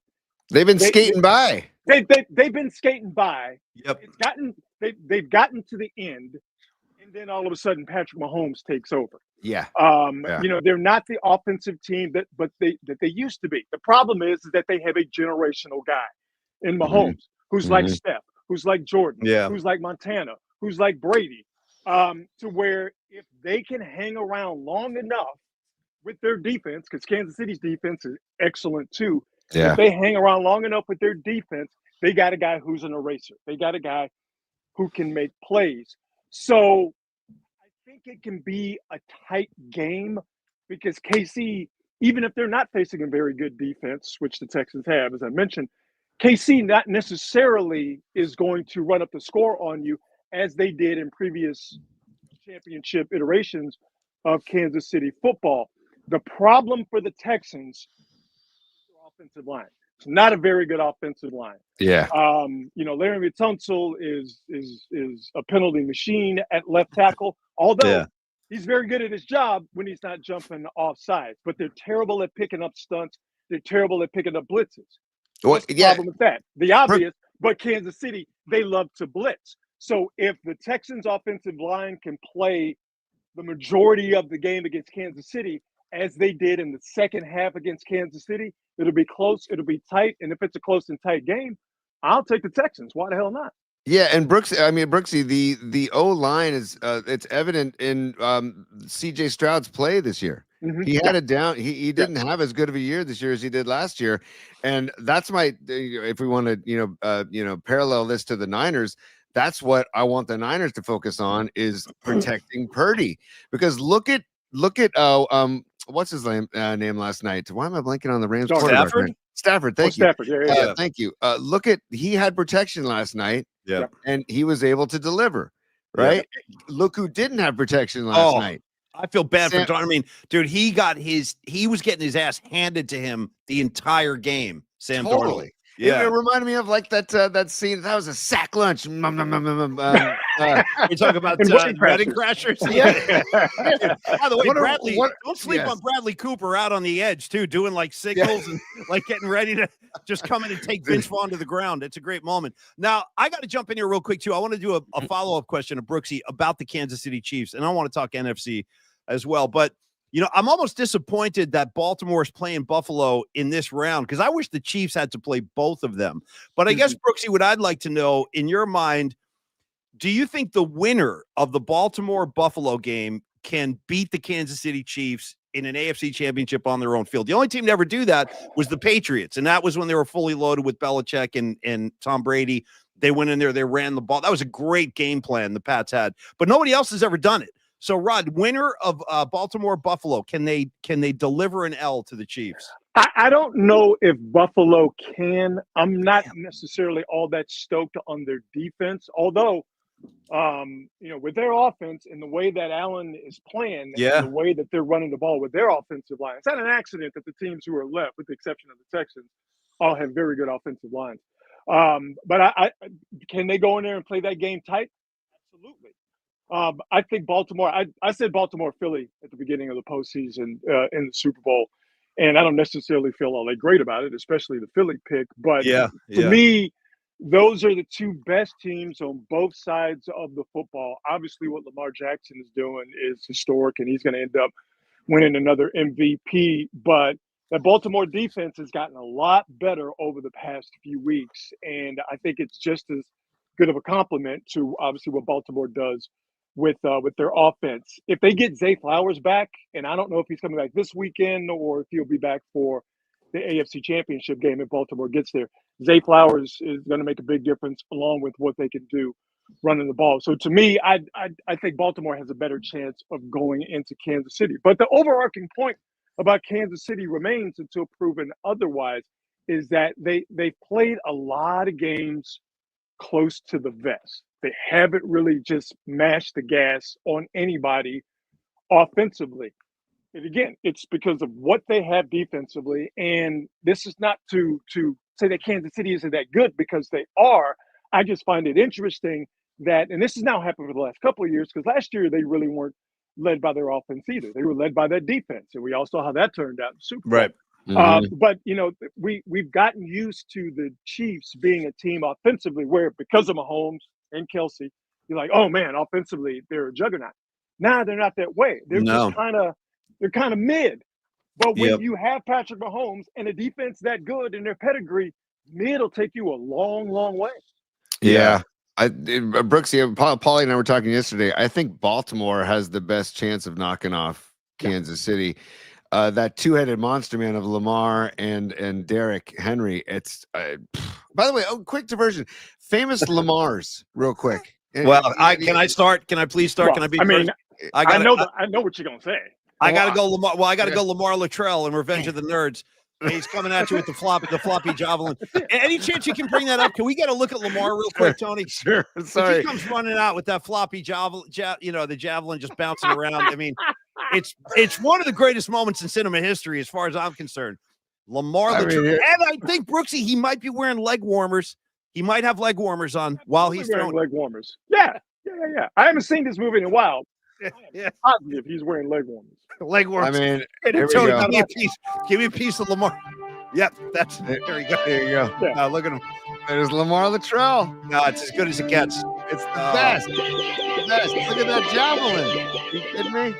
They've been skating by. They've been skating by. Yep. They've gotten to the end, and then all of a sudden Patrick Mahomes takes over. Yeah. They're not the offensive team that they used to be. The problem is that they have a generational guy in Mahomes who's like Steph, who's like Jordan, who's like Montana, who's like Brady, to where if they can hang around long enough with their defense, because Kansas City's defense is excellent too. Yeah. If they hang around long enough with their defense, they got a guy who's an eraser. They got a guy who can make plays. So I think it can be a tight game because KC, even if they're not facing a very good defense, which the Texans have, as I mentioned, KC not necessarily is going to run up the score on you as they did in previous championship iterations of Kansas City football. The problem for the Texans is their offensive line. It's not a very good offensive line. Yeah. Larry Tunsil is a penalty machine at left tackle, although he's very good at his job when he's not jumping off sides. But they're terrible at picking up stunts. They're terrible at picking up blitzes. What's the problem with that? The obvious, but Kansas City, they love to blitz. So if the Texans' offensive line can play the majority of the game against Kansas City, as they did in the second half against Kansas City, it'll be close, it'll be tight, and if it's a close and tight game, I'll take the Texans. Why the hell not? Yeah, and Brooksy, the O line is it's evident in CJ Stroud's play this year. He had it down. He didn't have as good of a year this year as he did last year, and that's if we want to parallel this to the Niners. That's what I want the Niners to focus on is protecting Purdy, because look at what's his name last night? Why am I blanking on the Rams quarterback? Stafford. Thank you. Stafford. Yeah. Thank you. He had protection last night. Yeah. And he was able to deliver. Right. Yeah. Look who didn't have protection last night. I feel bad for John. I mean, dude, he was getting his ass handed to him the entire game. Sam Darnold. Yeah, it reminded me of like that scene. That was a sack lunch. You're talking about Wedding Crashers. Yeah. By the way, Bradley, don't sleep on Bradley Cooper out on the edge too, doing like signals and like getting ready to just come in and take Vince Vaughn to the ground. It's a great moment. Now I got to jump in here real quick too. I want to do a follow-up question to Brooksy about the Kansas City Chiefs, and I want to talk NFC as well. But I'm almost disappointed that Baltimore is playing Buffalo in this round because I wish the Chiefs had to play both of them. But I guess, Brooksy, what I'd like to know, in your mind, do you think the winner of the Baltimore-Buffalo game can beat the Kansas City Chiefs in an AFC championship on their own field? The only team to ever do that was the Patriots, and that was when they were fully loaded with Belichick and Tom Brady. They went in there, they ran the ball. That was a great game plan the Pats had, but nobody else has ever done it. So, Rod, winner of Baltimore-Buffalo, can they deliver an L to the Chiefs? I don't know if Buffalo can. I'm not necessarily all that stoked on their defense, although, with their offense and the way that Allen is playing and the way that they're running the ball with their offensive line, it's not an accident that the teams who are left, with the exception of the Texans, all have very good offensive lines. But I can they go in there and play that game tight? Absolutely. I think Baltimore. I said Baltimore, Philly at the beginning of the postseason in the Super Bowl, and I don't necessarily feel all that great about it, especially the Philly pick. But for me, those are the two best teams on both sides of the football. Obviously, what Lamar Jackson is doing is historic, and he's going to end up winning another MVP. But the Baltimore defense has gotten a lot better over the past few weeks, and I think it's just as good of a compliment to obviously what Baltimore does with their offense. If they get Zay Flowers back, and I don't know if he's coming back this weekend or if he'll be back for the AFC Championship game if Baltimore gets there, Zay Flowers is going to make a big difference along with what they can do running the ball. So to me, I think Baltimore has a better chance of going into Kansas City. But the overarching point about Kansas City remains until proven otherwise is that they played a lot of games close to the vest. They haven't really just mashed the gas on anybody offensively. And again, it's because of what they have defensively. And this is not to say that Kansas City isn't that good, because they are. I just find it interesting that, and this has now happened for the last couple of years, because last year they really weren't led by their offense either. They were led by that defense, and we all saw how that turned out in the Super Bowl. Right. But we've gotten used to the Chiefs being a team offensively where, because of Mahomes and Kelsey, you're like, oh man, offensively they're a juggernaut. Now they're not that way. They're just kind of mid. But when you have Patrick Mahomes and a defense that good and their pedigree, mid will take you a long, long way. Yeah. Brooksy, Paulie and I were talking yesterday. I think Baltimore has the best chance of knocking off Kansas City. That two-headed monster man of Lamar and Derrick Henry. It's by the way, quick diversion. Famous Lamars, real quick. Well, can I start? Can I please start? Well, can I be? I mean, first? I know what you're gonna say. I got to go Lamar. Well, I got to go Lamar Luttrell in Revenge of the Nerds. He's coming at you with the floppy javelin. Any chance you can bring that up? Can we get a look at Lamar real quick, Tony? Sure. Sorry. If he comes running out with that floppy javelin, the javelin just bouncing around. I mean, it's one of the greatest moments in cinema history, as far as I'm concerned. Lamar Luttrell, and I think Brooksy, he might be wearing leg warmers. He might have leg warmers on while he's wearing leg warmers. Yeah. I haven't seen this movie in a while. Yeah. Positive he's wearing leg warmers. Leg warmers. I mean, Tony, give me a piece of Lamar. Yep, there you go. There you go. Yeah. Look at him. There's Lamar Luttrell. No, it's as good as it gets. It's the best. The best. Look at that javelin. Are you kidding me?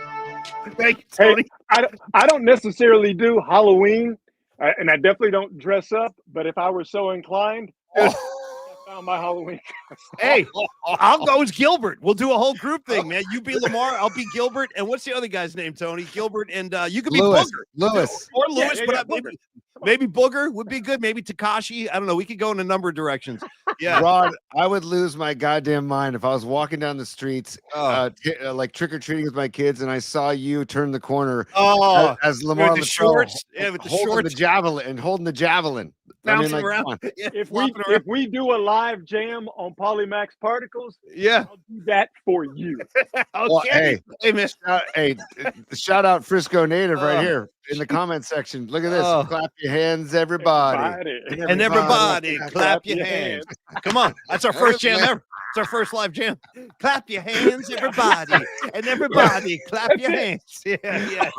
Thank you, Tony. Hey, I don't necessarily do Halloween, and I definitely don't dress up. But if I were so inclined, I found my Halloween costume. Hey, I'll go as Gilbert. We'll do a whole group thing, man. You be Lamar, I'll be Gilbert. And what's the other guy's name, Tony? Gilbert, and you could be Lewis. Booger. Lewis. Or Lewis, Yeah, but maybe Booger would be good. Maybe Takashi. I don't know. We could go in a number of directions. Yeah. Rod, I would lose my goddamn mind if I was walking down the streets, like trick-or-treating with my kids, and I saw you turn the corner as Lamar with the Luttrell, shorts. Yeah, with the holding shorts. holding the javelin. Bouncing come around. on. Yeah, If flopping around. we do a live jam on Paulie Max Particles, Yeah. I'll do that for you. Okay. Well, hey, man. Shout out Frisco native right here in the comment section. Look at this. Clap your hands, everybody. And everybody clap your hands. Come on. That's our first jam ever. It's our first live jam. Clap your hands, everybody. And everybody clap your hands. Yeah.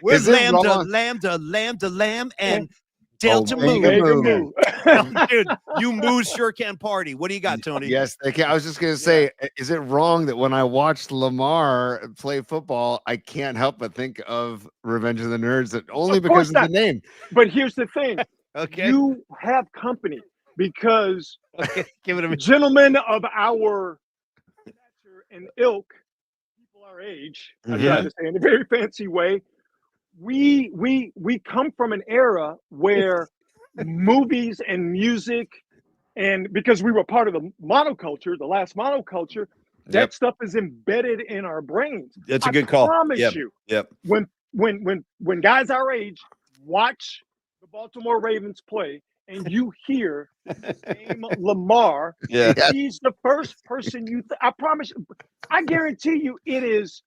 Where's Lambda, Lamb, and Delta Moo? Dude, you moos sure can party. What do you got, Tony? Yes, they can. I was just going to say, is it wrong that when I watched Lamar play football, I can't help but think of Revenge of the Nerds, only because of the name? But here's the thing. Okay. You have company because Give it a minute. gentlemen of our stature and ilk, people our age, I try to say in a very fancy way, we come from an era where movies and music, and because we were part of the monoculture, the last monoculture, that stuff is embedded in our brains. That's a good call. I promise you. Yep. When guys our age watch the Baltimore Ravens play and you hear the name Lamar, he's the first person I promise you, I guarantee you it is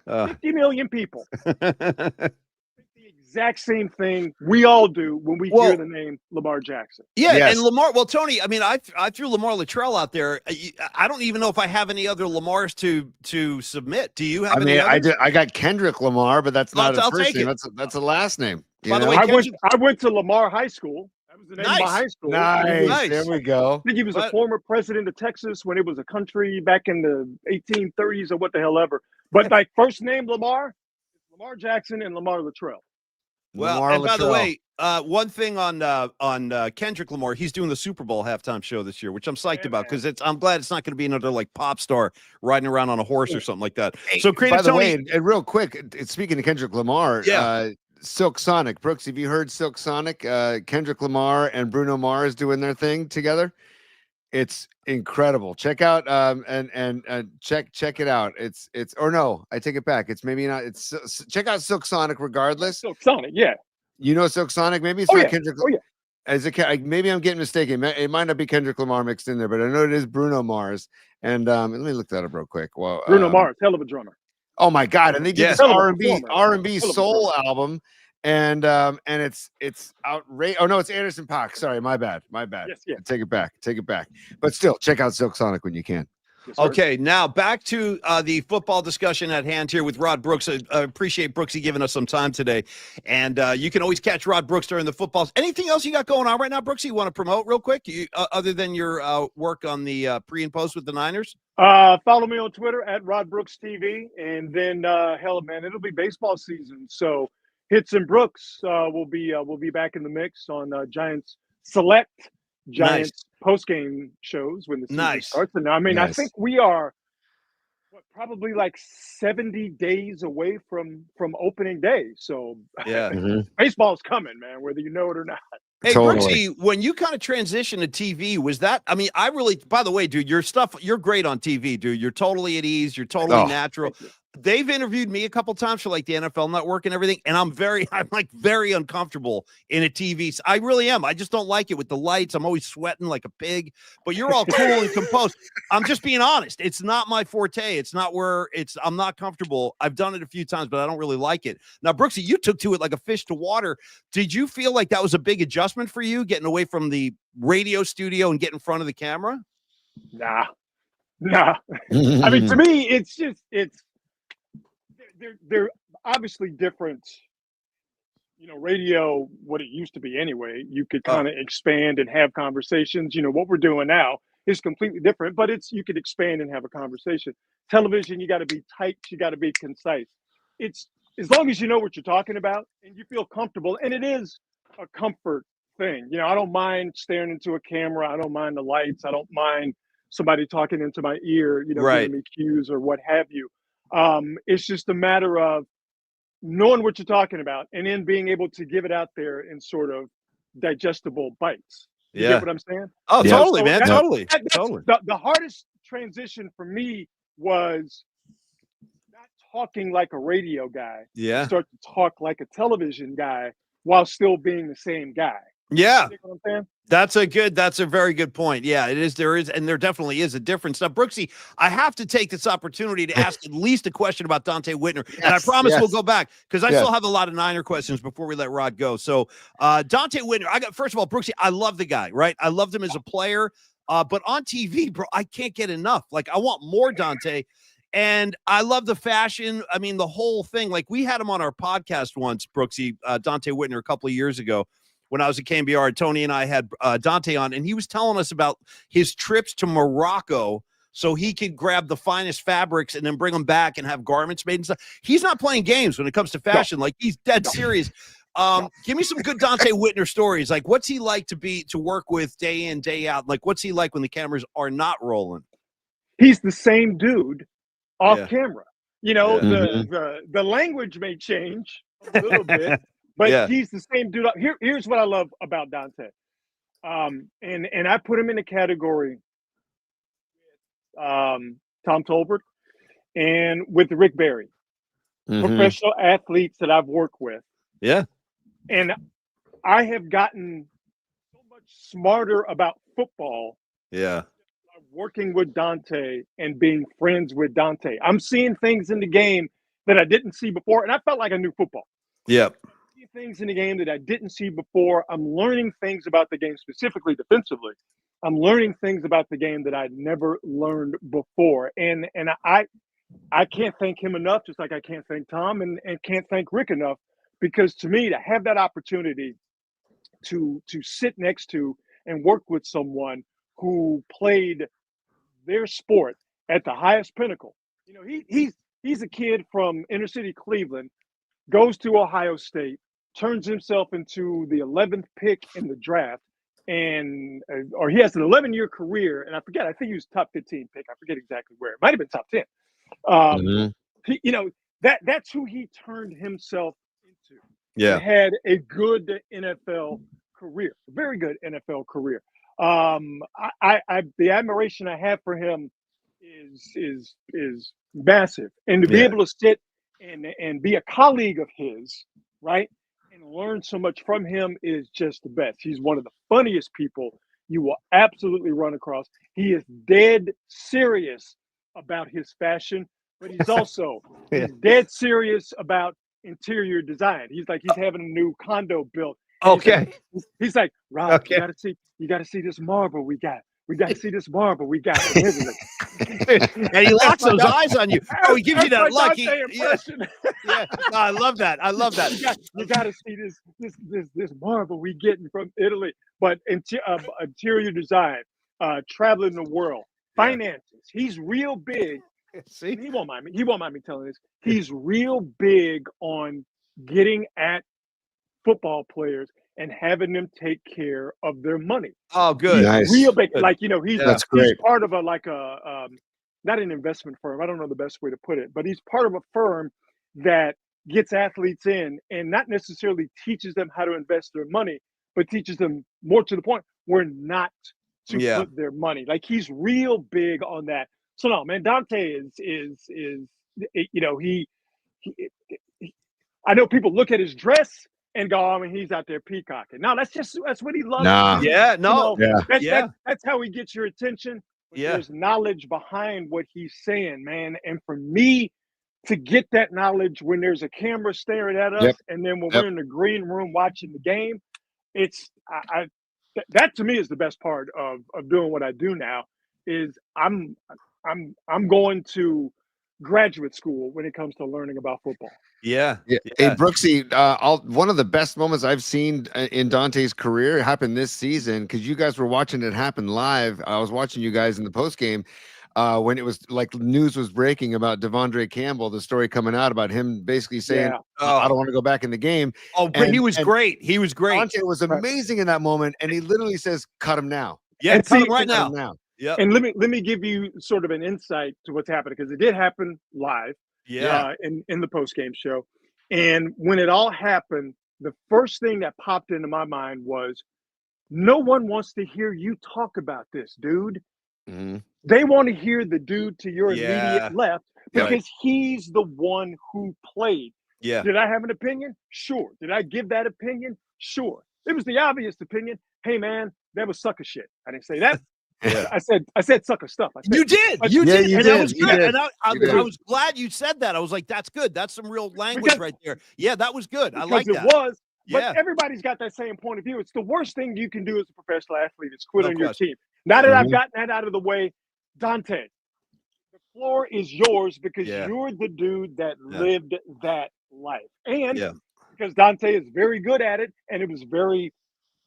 50 million people. The exact same thing we all do when we hear the name Lamar Jackson. Yeah, Yes. and Lamar. Well, Tony, I mean, I threw Lamar Luttrell out there. I don't even know if I have any other Lamars to submit. Do you have any others? I got Kendrick Lamar, but that's not I'll a first take name. it. That's a last name. By the way, I went to Lamar High School. That was the name of my high school. Nice. There we go. I think he was a former president of Texas when it was a country back in the 1830s or what the hell ever. But my first name, Lamar Jackson and Lamar Luttrell. Well, Lamar and by the Luttrell. way, one thing on Kendrick Lamar, he's doing the Super Bowl halftime show this year, which I'm psyched about because I'm glad it's not going to be another like pop star riding around on a horse or something like that. So, by the Tony, way, and real quick, speaking of Kendrick Lamar, Silk Sonic, Brooks, have you heard Silk Sonic? Kendrick Lamar and Bruno Mars doing their thing together. It's incredible. Check out and check it out. It's or no, I take it back. It's maybe not. It's check out Silk Sonic regardless. Silk Sonic, yeah. You know Silk Sonic? Maybe it's not Kendrick. Oh, yeah. As a maybe I'm getting mistaken. It might not be Kendrick Lamar mixed in there, but I know it is Bruno Mars. And let me look that up real quick. Well, Bruno Mars, hell of a drummer. Oh my God! And they did this R&B soul album, and it's outrageous. Oh no, it's Anderson .Paak. Sorry, my bad. Yes, yeah. Take it back. But still, check out Silk Sonic when you can. Yes, okay, now back to the football discussion at hand here with Rod Brooks. I appreciate Brooksy giving us some time today. And you can always catch Rod Brooks during the footballs. Anything else you got going on right now, Brooksy, you want to promote real quick, other than your work on the pre and post with the Niners? Follow me on Twitter at Rod Brooks TV. And then, hell, man, it'll be baseball season. So Hits and Brooks will be back in the mix on Giants post-game shows when the season starts. And I mean, I think we are probably like 70 days away from opening day. So baseball's coming, man, whether you know it or not. Hey, Brooksy, when you kind of transitioned to TV, was that, I mean, by the way, dude, you're great on TV, dude. You're totally at ease. You're totally natural. They've interviewed me a couple times for like the NFL Network and everything, and I'm like very uncomfortable in a TV. I really am. I just don't like it with the lights. I'm always sweating like a pig. But you're all cool and composed. I'm just being honest. It's not my forte. It's not where I'm not comfortable. I've done it a few times, but I don't really like it. Now, Brooksy, you took to it like a fish to water. Did you feel like that was a big adjustment for you, getting away from the radio studio and getting in front of the camera? Nah. I mean, to me, it's they're obviously different. You know, radio, what it used to be anyway, you could kind of expand and have conversations. You know, what we're doing now is completely different, but you could expand and have a conversation. Television, you got to be tight, you got to be concise. It's as long as you know what you're talking about and you feel comfortable, and it is a comfort thing. You know, I don't mind staring into a camera. I don't mind the lights. I don't mind somebody talking into my ear, you know, giving me cues or what have you. It's just a matter of knowing what you're talking about and then being able to give it out there in sort of digestible bites. You get what I'm saying? Oh, totally, man. Totally. The hardest transition for me was not talking like a radio guy. Yeah. Start to talk like a television guy while still being the same guy. Yeah. You know what I'm saying? That's a very good point. Yeah, it is. There definitely is a difference. Now, Brooksy, I have to take this opportunity to ask at least a question about Dante Whitner. And I promise we'll go back because I still have a lot of Niner questions before we let Rod go. So Dante Whitner, first of all, Brooksy, I love the guy, right? I loved him as a player. But on TV, bro, I can't get enough. Like, I want more Dante. And I love the fashion. I mean, the whole thing. Like, we had him on our podcast once, Brooksy, Dante Whitner, a couple of years ago. When I was at KMBR, Tony and I had Dante on, and he was telling us about his trips to Morocco so he could grab the finest fabrics and then bring them back and have garments made and stuff. He's not playing games when it comes to fashion. Like, he's dead serious. Give me some good Dante Whitner stories. Like, what's he like to work with day in, day out? Like, what's he like when the cameras are not rolling? He's the same dude off camera. You know, the language may change a little bit. But he's the same dude. Here's what I love about Dante. And I put him in the category Tom Tolbert and with Rick Barry, professional athletes that I've worked with. Yeah. And I have gotten so much smarter about football. Yeah. Working with Dante and being friends with Dante. I'm seeing things in the game that I didn't see before. And I felt like I knew football. Yep. things in the game that I didn't see before. I'm learning things about the game, specifically defensively. I'm learning things about the game that I'd never learned before. And I can't thank him enough, just like I can't thank Tom and can't thank Rick enough, because to me, to have that opportunity to sit next to and work with someone who played their sport at the highest pinnacle. You know, he's a kid from inner city Cleveland, goes to Ohio State, turns himself into the 11th pick in the draft, and or he has an 11-year career, and I forget. I think he was top 15 pick. I forget exactly where. It might have been top 10. You know, that's who he turned himself into. Yeah, He had a good NFL career, a very good NFL career. The admiration I have for him is massive, and to be able to sit and be a colleague of his, right, and learn so much from him is just the best. He's one of the funniest people you will absolutely run across. He is dead serious about his fashion, but he's also he's dead serious about interior design. He's having a new condo built. Okay. He's like, Rob, you gotta see this marble we got. We got to see this marble we got. And he locks those eyes on you. Oh, he gives you that look. Yeah. No, I love that. I love that. You got to see this marble we getting from Italy. But interior design, traveling the world, finances. He's real big. See, he won't mind me. He won't mind me telling this. He's real big on getting at football players and having them take care of their money. Oh, good. Nice. Real big. Like, you know, he's part of not an investment firm. I don't know the best way to put it, but he's part of a firm that gets athletes in and not necessarily teaches them how to invest their money, but teaches them more to the point where not to put their money. Like, he's real big on that. So no, man, Dante is you know, he I know people look at his dress and go, I mean, he's out there peacocking. No, that's what he loves. Nah. To do. Yeah, no. You know, that's how he gets your attention. But Yeah. There's knowledge behind what he's saying, man. And for me to get that knowledge when there's a camera staring at us, and then when we're in the green room watching the game, it's that to me is the best part of doing what I do now. Is I'm going to graduate school when it comes to learning about football. Yeah. Hey, Brooksy, one of the best moments I've seen in Dante's career happened this season, because you guys were watching it happen live. I was watching you guys in the post game when it was like news was breaking about Devondre Campbell, the story coming out about him basically saying, I don't want to go back in the game. Oh, but he was great. He was great. Dante was amazing in that moment, and he literally says, cut him now. Yeah, cut him right now. Yeah. And let me give you sort of an insight to what's happening, because it did happen live. In the post-game show. And when it all happened, the first thing that popped into my mind was, no one wants to hear you talk about this, dude. Mm-hmm. They want to hear the dude to your immediate left, because he's the one who played. Yeah. Did I have an opinion? Sure. Did I give that opinion? Sure. It was the obvious opinion. Hey, man, that was sucker shit. I didn't say that. I said sucker stuff. You did. And that was good. And I was glad you said that. I was like, that's good. That's some real language right there. Yeah, that was good. I like that. It was. But everybody's got that same point of view. It's the worst thing you can do as a professional athlete is quit on your team. Now that I've gotten that out of the way, Dante, the floor is yours, because you're the dude that lived that life. And because Dante is very good at it, and it was very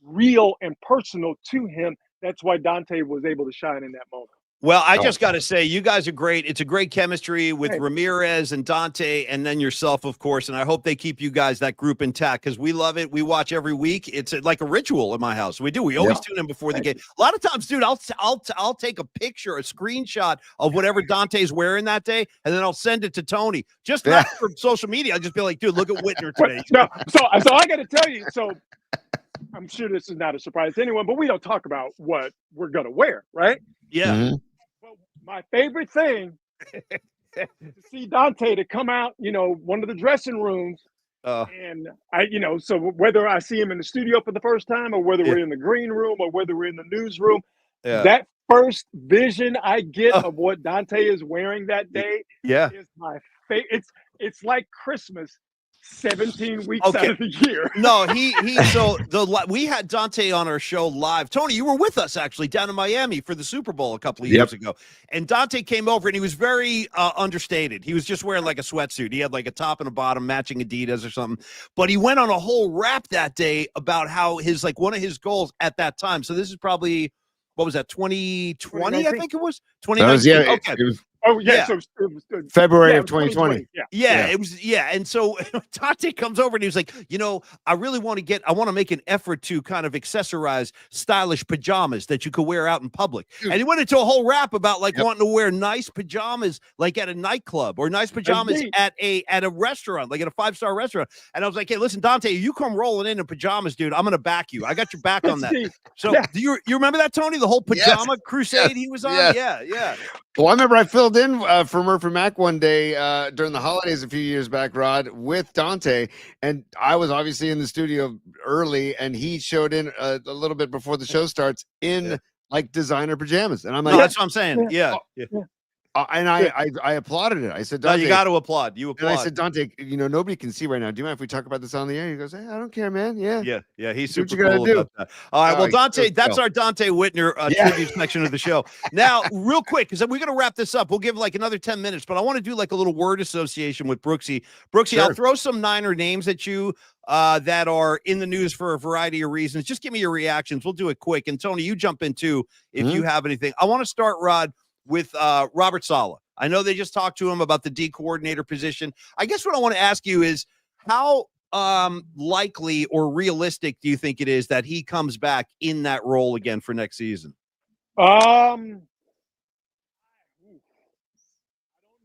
real and personal to him. That's why Dante was able to shine in that moment. Well, I just got to say, you guys are great. It's a great chemistry with Ramirez and Dante, and then yourself, of course. And I hope they keep you guys, that group, intact, because we love it. We watch every week. It's like a ritual in my house. We do. We always tune in before the game. A lot of times, dude, I'll take a picture, a screenshot of whatever Dante's wearing that day, and then I'll send it to Tony. Just not for social media. I'll just be like, dude, look at Whitner today. So I got to tell you. So I'm sure this is not a surprise to anyone, but we don't talk about what we're gonna wear, right? Yeah. Mm-hmm. But my favorite thing to see Dante to come out, you know, one of the dressing rooms, and so whether I see him in the studio for the first time, or whether we're in the green room, or whether we're in the newsroom, that first vision I get of what Dante is wearing that day is my favorite. It's like Christmas 17 weeks out of the year. No, we had Dante on our show live. Tony, you were with us actually down in Miami for the Super Bowl a couple of years ago. And Dante came over and he was very understated. He was just wearing like a sweatsuit. He had like a top and a bottom matching Adidas or something. But he went on a whole rap that day about how one of his goals at that time. So this is probably, what was that, 2020, I think it was? 2019. Okay. It was, So it was February of 2020. Yeah. It was. And so Dante comes over and he was like, I really want to make an effort to kind of accessorize stylish pajamas that you could wear out in public. And he went into a whole rap about wanting to wear nice pajamas, like at a nightclub, or nice pajamas at a restaurant, like at a 5-star restaurant. And I was like, hey, listen, Dante, you come rolling in pajamas, dude. I'm going to back you. I got your back on that. So do you remember that, Tony, the whole pajama crusade he was on? Yeah. Well, I remember I filled in for Murphy Mac one day during the holidays a few years back, Rod, with Dante, and I was obviously in the studio early, and he showed in a little bit before the show starts in like designer pajamas, and I'm like, that's what I'm saying. And I applauded it. I said, Dante, no, you got to applaud. You applaud. And I said, Dante, nobody can see right now. Do you mind if we talk about this on the air? He goes, hey, I don't care, man. Yeah. He's super cool about that. All right. Well, Dante, that's our Dante Whitner tribute section of the show. Now, real quick, because we're going to wrap this up. We'll give like another 10 minutes, but I want to do like a little word association with Brooksy. Brooksy, I'll throw some Niner names at you that are in the news for a variety of reasons. Just give me your reactions. We'll do it quick. And Tony, you jump in too if you have anything. I want to start, Rod, with Robert Saleh. I know they just talked to him about the D coordinator position. I guess what I want to ask you is how likely or realistic do you think it is that he comes back in that role again for next season? I don't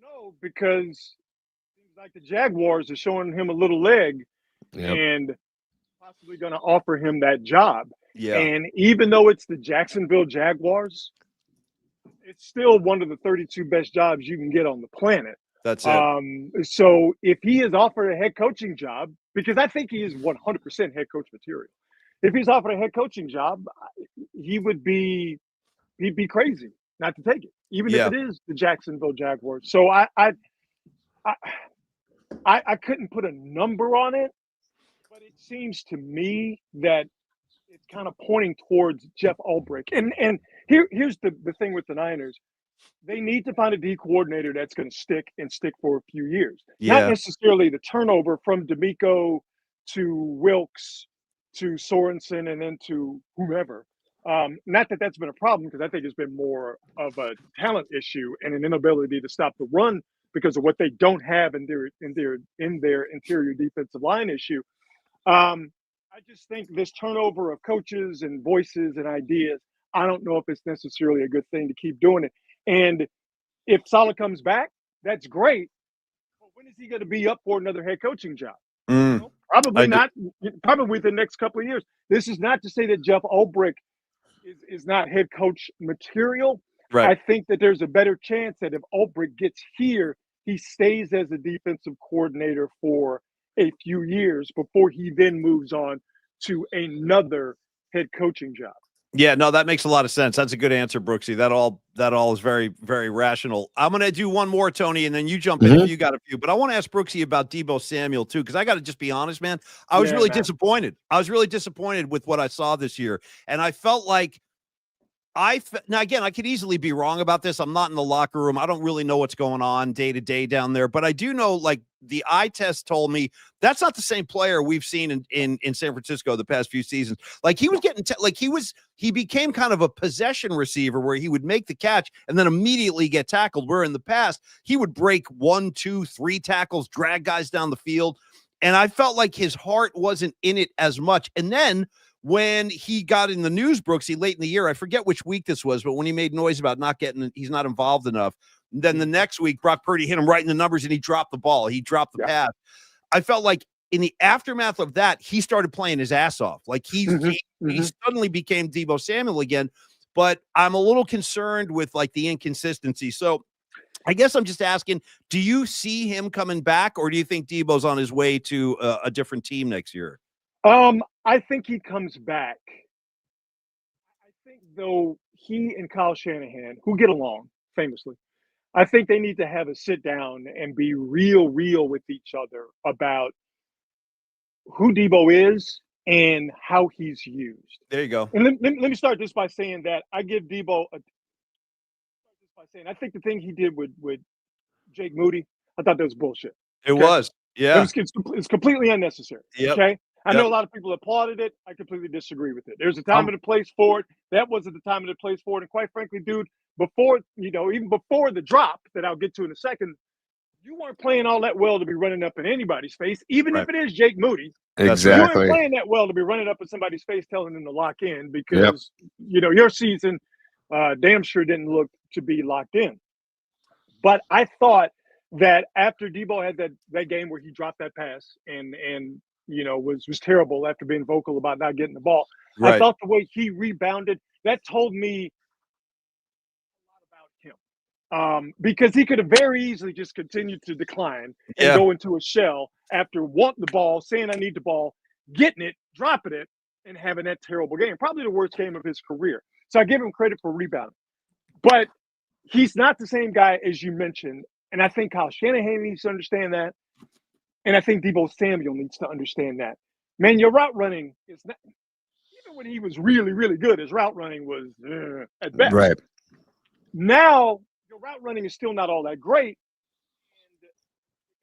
know, because it seems like the Jaguars are showing him a little leg and possibly going to offer him that job. Yeah. And even though it's the Jacksonville Jaguars, it's still one of the 32 best jobs you can get on the planet. That's it. So if he is offered a head coaching job, because I think he is 100% head coach material. If he's offered a head coaching job, he'd be crazy not to take it, even if it is the Jacksonville Jaguars. So I couldn't put a number on it, but it seems to me that it's kind of pointing towards Jeff Ulbrich. And here's the thing with the Niners. They need to find a D coordinator that's going to stick for a few years. Not necessarily the turnover from D'Amico to Wilkes to Sorensen and then to whomever. Not that that's been a problem, because I think it's been more of a talent issue and an inability to stop the run because of what they don't have in their interior defensive line issue. I just think this turnover of coaches and voices and ideas, I don't know if it's necessarily a good thing to keep doing it. And if Saleh comes back, that's great. But when is he going to be up for another head coaching job? Probably not. Probably within the next couple of years. This is not to say that Jeff Ulbrich is not head coach material. Right. I think that there's a better chance that if Ulbrich gets here, he stays as a defensive coordinator for a few years before he then moves on to another head coaching job. Yeah, no, that makes a lot of sense. That's a good answer, Brooksy. That all is very, very rational. I'm going to do one more, Tony, and then you jump in if you got a few. But I want to ask Brooksy about Deebo Samuel, too, because I got to just be honest, man. I was really disappointed. I was really disappointed with what I saw this year. And I felt like now, again, I could easily be wrong about this. I'm not in the locker room. I don't really know what's going on day to day down there. But I do know, like, the eye test told me that's not the same player we've seen in San Francisco the past few seasons. Like, he was getting he became kind of a possession receiver where he would make the catch and then immediately get tackled, where in the past he would break 1, 2, 3 tackles, drag guys down the field. And I felt like his heart wasn't in it as much. And then when he got in the news, Brooksy, late in the year, I forget which week this was, but when he made noise about he's not involved enough. Then the next week, Brock Purdy hit him right in the numbers and he dropped the ball. He dropped the pass. I felt like in the aftermath of that, he started playing his ass off. Like he suddenly became Deebo Samuel again. But I'm a little concerned with like the inconsistency. So I guess I'm just asking, do you see him coming back, or do you think Deebo's on his way to a different team next year? I think he comes back. I think, though, he and Kyle Shanahan, who get along famously, I think they need to have a sit down and be real with each other about who Debo is and how he's used. There you go. And let me start this by saying that I give Debo I think the thing he did with Jake Moody, I thought that was bullshit. It was. Yeah. It's completely unnecessary. Yep. Okay. I Yep. know a lot of people applauded it. I completely disagree with it. There's a time and a place for it. That wasn't the time and the place for it. And quite frankly, dude, even before the drop that I'll get to in a second, you weren't playing all that well to be running up in anybody's face, even if it is Jake Moody. Exactly. You weren't playing that well to be running up in somebody's face telling them to lock in because, your season damn sure didn't look to be locked in. But I thought that after Debo had that game where he dropped that pass and was terrible after being vocal about not getting the ball, I thought the way he rebounded, that told me a lot about him. Because he could have very easily just continued to decline and go into a shell after wanting the ball, saying I need the ball, getting it, dropping it, and having that terrible game. Probably the worst game of his career. So I give him credit for rebounding. But he's not the same guy as you mentioned. And I think Kyle Shanahan needs to understand that. And I think Deebo Samuel needs to understand that. Man, your route running is not, even when he was really, really good, his route running was at best. Right. Now, your route running is still not all that great. And the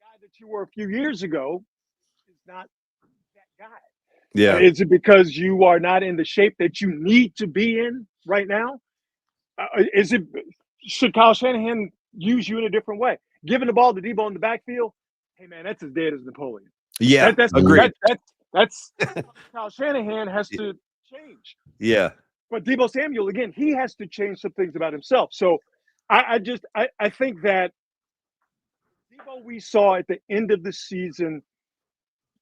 guy that you were a few years ago is not that guy. Yeah. Is it because you are not in the shape that you need to be in right now? Should Kyle Shanahan use you in a different way? Giving the ball to Debo in the backfield, hey man, that's as dead as Napoleon. Yeah, that's agreed. That's Kyle Shanahan has to change. Yeah. But Deebo Samuel, again, he has to change some things about himself. So I think that Debo we saw at the end of the season,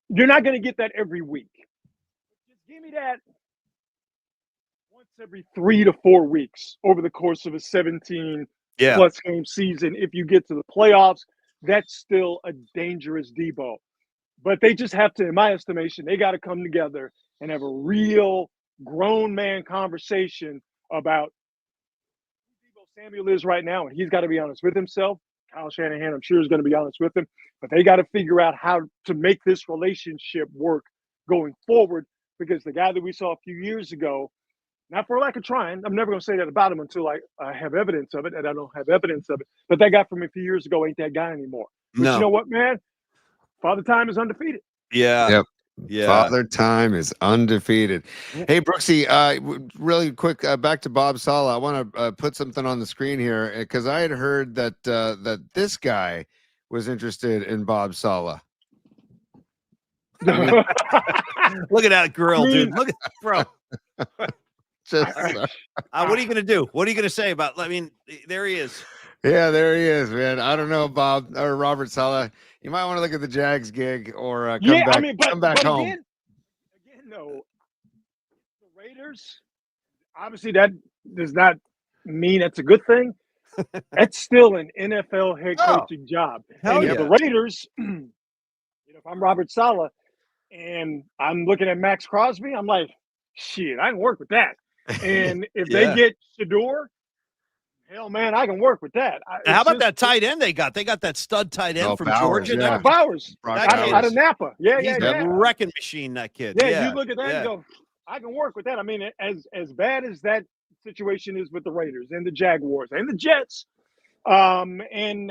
you're not going to get that every week. Just give me that once every 3 to 4 weeks over the course of a 17 plus game season. If you get to the playoffs, that's still a dangerous Debo. But they just have to, in my estimation, they got to come together and have a real grown man conversation about who Deebo Samuel is right now. And he's got to be honest with himself. Kyle Shanahan, I'm sure, is going to be honest with him. But they got to figure out how to make this relationship work going forward, because the guy that we saw a few years ago, not for lack of trying, I'm never going to say that about him until I have evidence of it, and I don't have evidence of it. But that guy from a few years ago ain't that guy anymore. But you know what, man? Father Time is undefeated. Yeah. Yep. Yeah. Father Time is undefeated. Hey, Brooksy, really quick, back to Bob Saleh. I want to put something on the screen here because I had heard that that this guy was interested in Bob Saleh. Look at that grill, dude. Look at bro. Just, what are you going to do? What are you going to say about? I mean, there he is. Yeah, there he is, man. I don't know, Bob or Robert Saleh. You might want to look at the Jags gig or come back home. Again, no, the Raiders. Obviously, that does not mean that's a good thing. That's still an NFL head coaching job. Hell and yeah. The Raiders. If I'm Robert Saleh and I'm looking at Max Crosby, I'm like, shit, I can work with that. And if they get Shador, hell, man, I can work with that. How about that tight end they got? They got that stud tight end from Bowers, Georgia. yeah. Bowers. That Out of Napa. Yeah, He's a wrecking machine, that kid. Yeah, you look at that and go, I can work with that. I mean, as bad as that situation is with the Raiders and the Jaguars and the Jets, and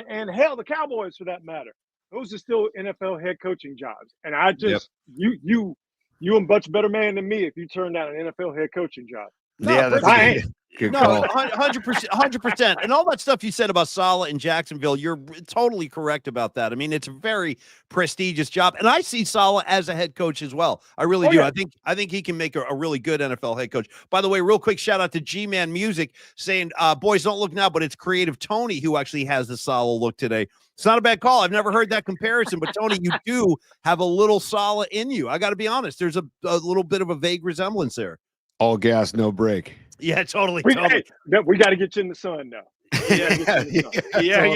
hell, the Cowboys for that matter. Those are still NFL head coaching jobs. And I just you a much better man than me if you turn down an NFL head coaching job. No, that's I ain't. Good no, call. 100%. And all that stuff you said about Saleh in Jacksonville, you're totally correct about that. I mean, it's a very prestigious job. And I see Saleh as a head coach as well. I really do. Yeah. I think he can make a really good NFL head coach. By the way, real quick shout out to G-Man Music saying, boys, don't look now, but it's Creative Tony who actually has the Saleh look today. It's not a bad call. I've never heard that comparison, but Tony, you do have a little Saleh in you. I got to be honest. There's a little bit of a vague resemblance there. All gas, no break. Yeah, totally. We got to get you in the sun now.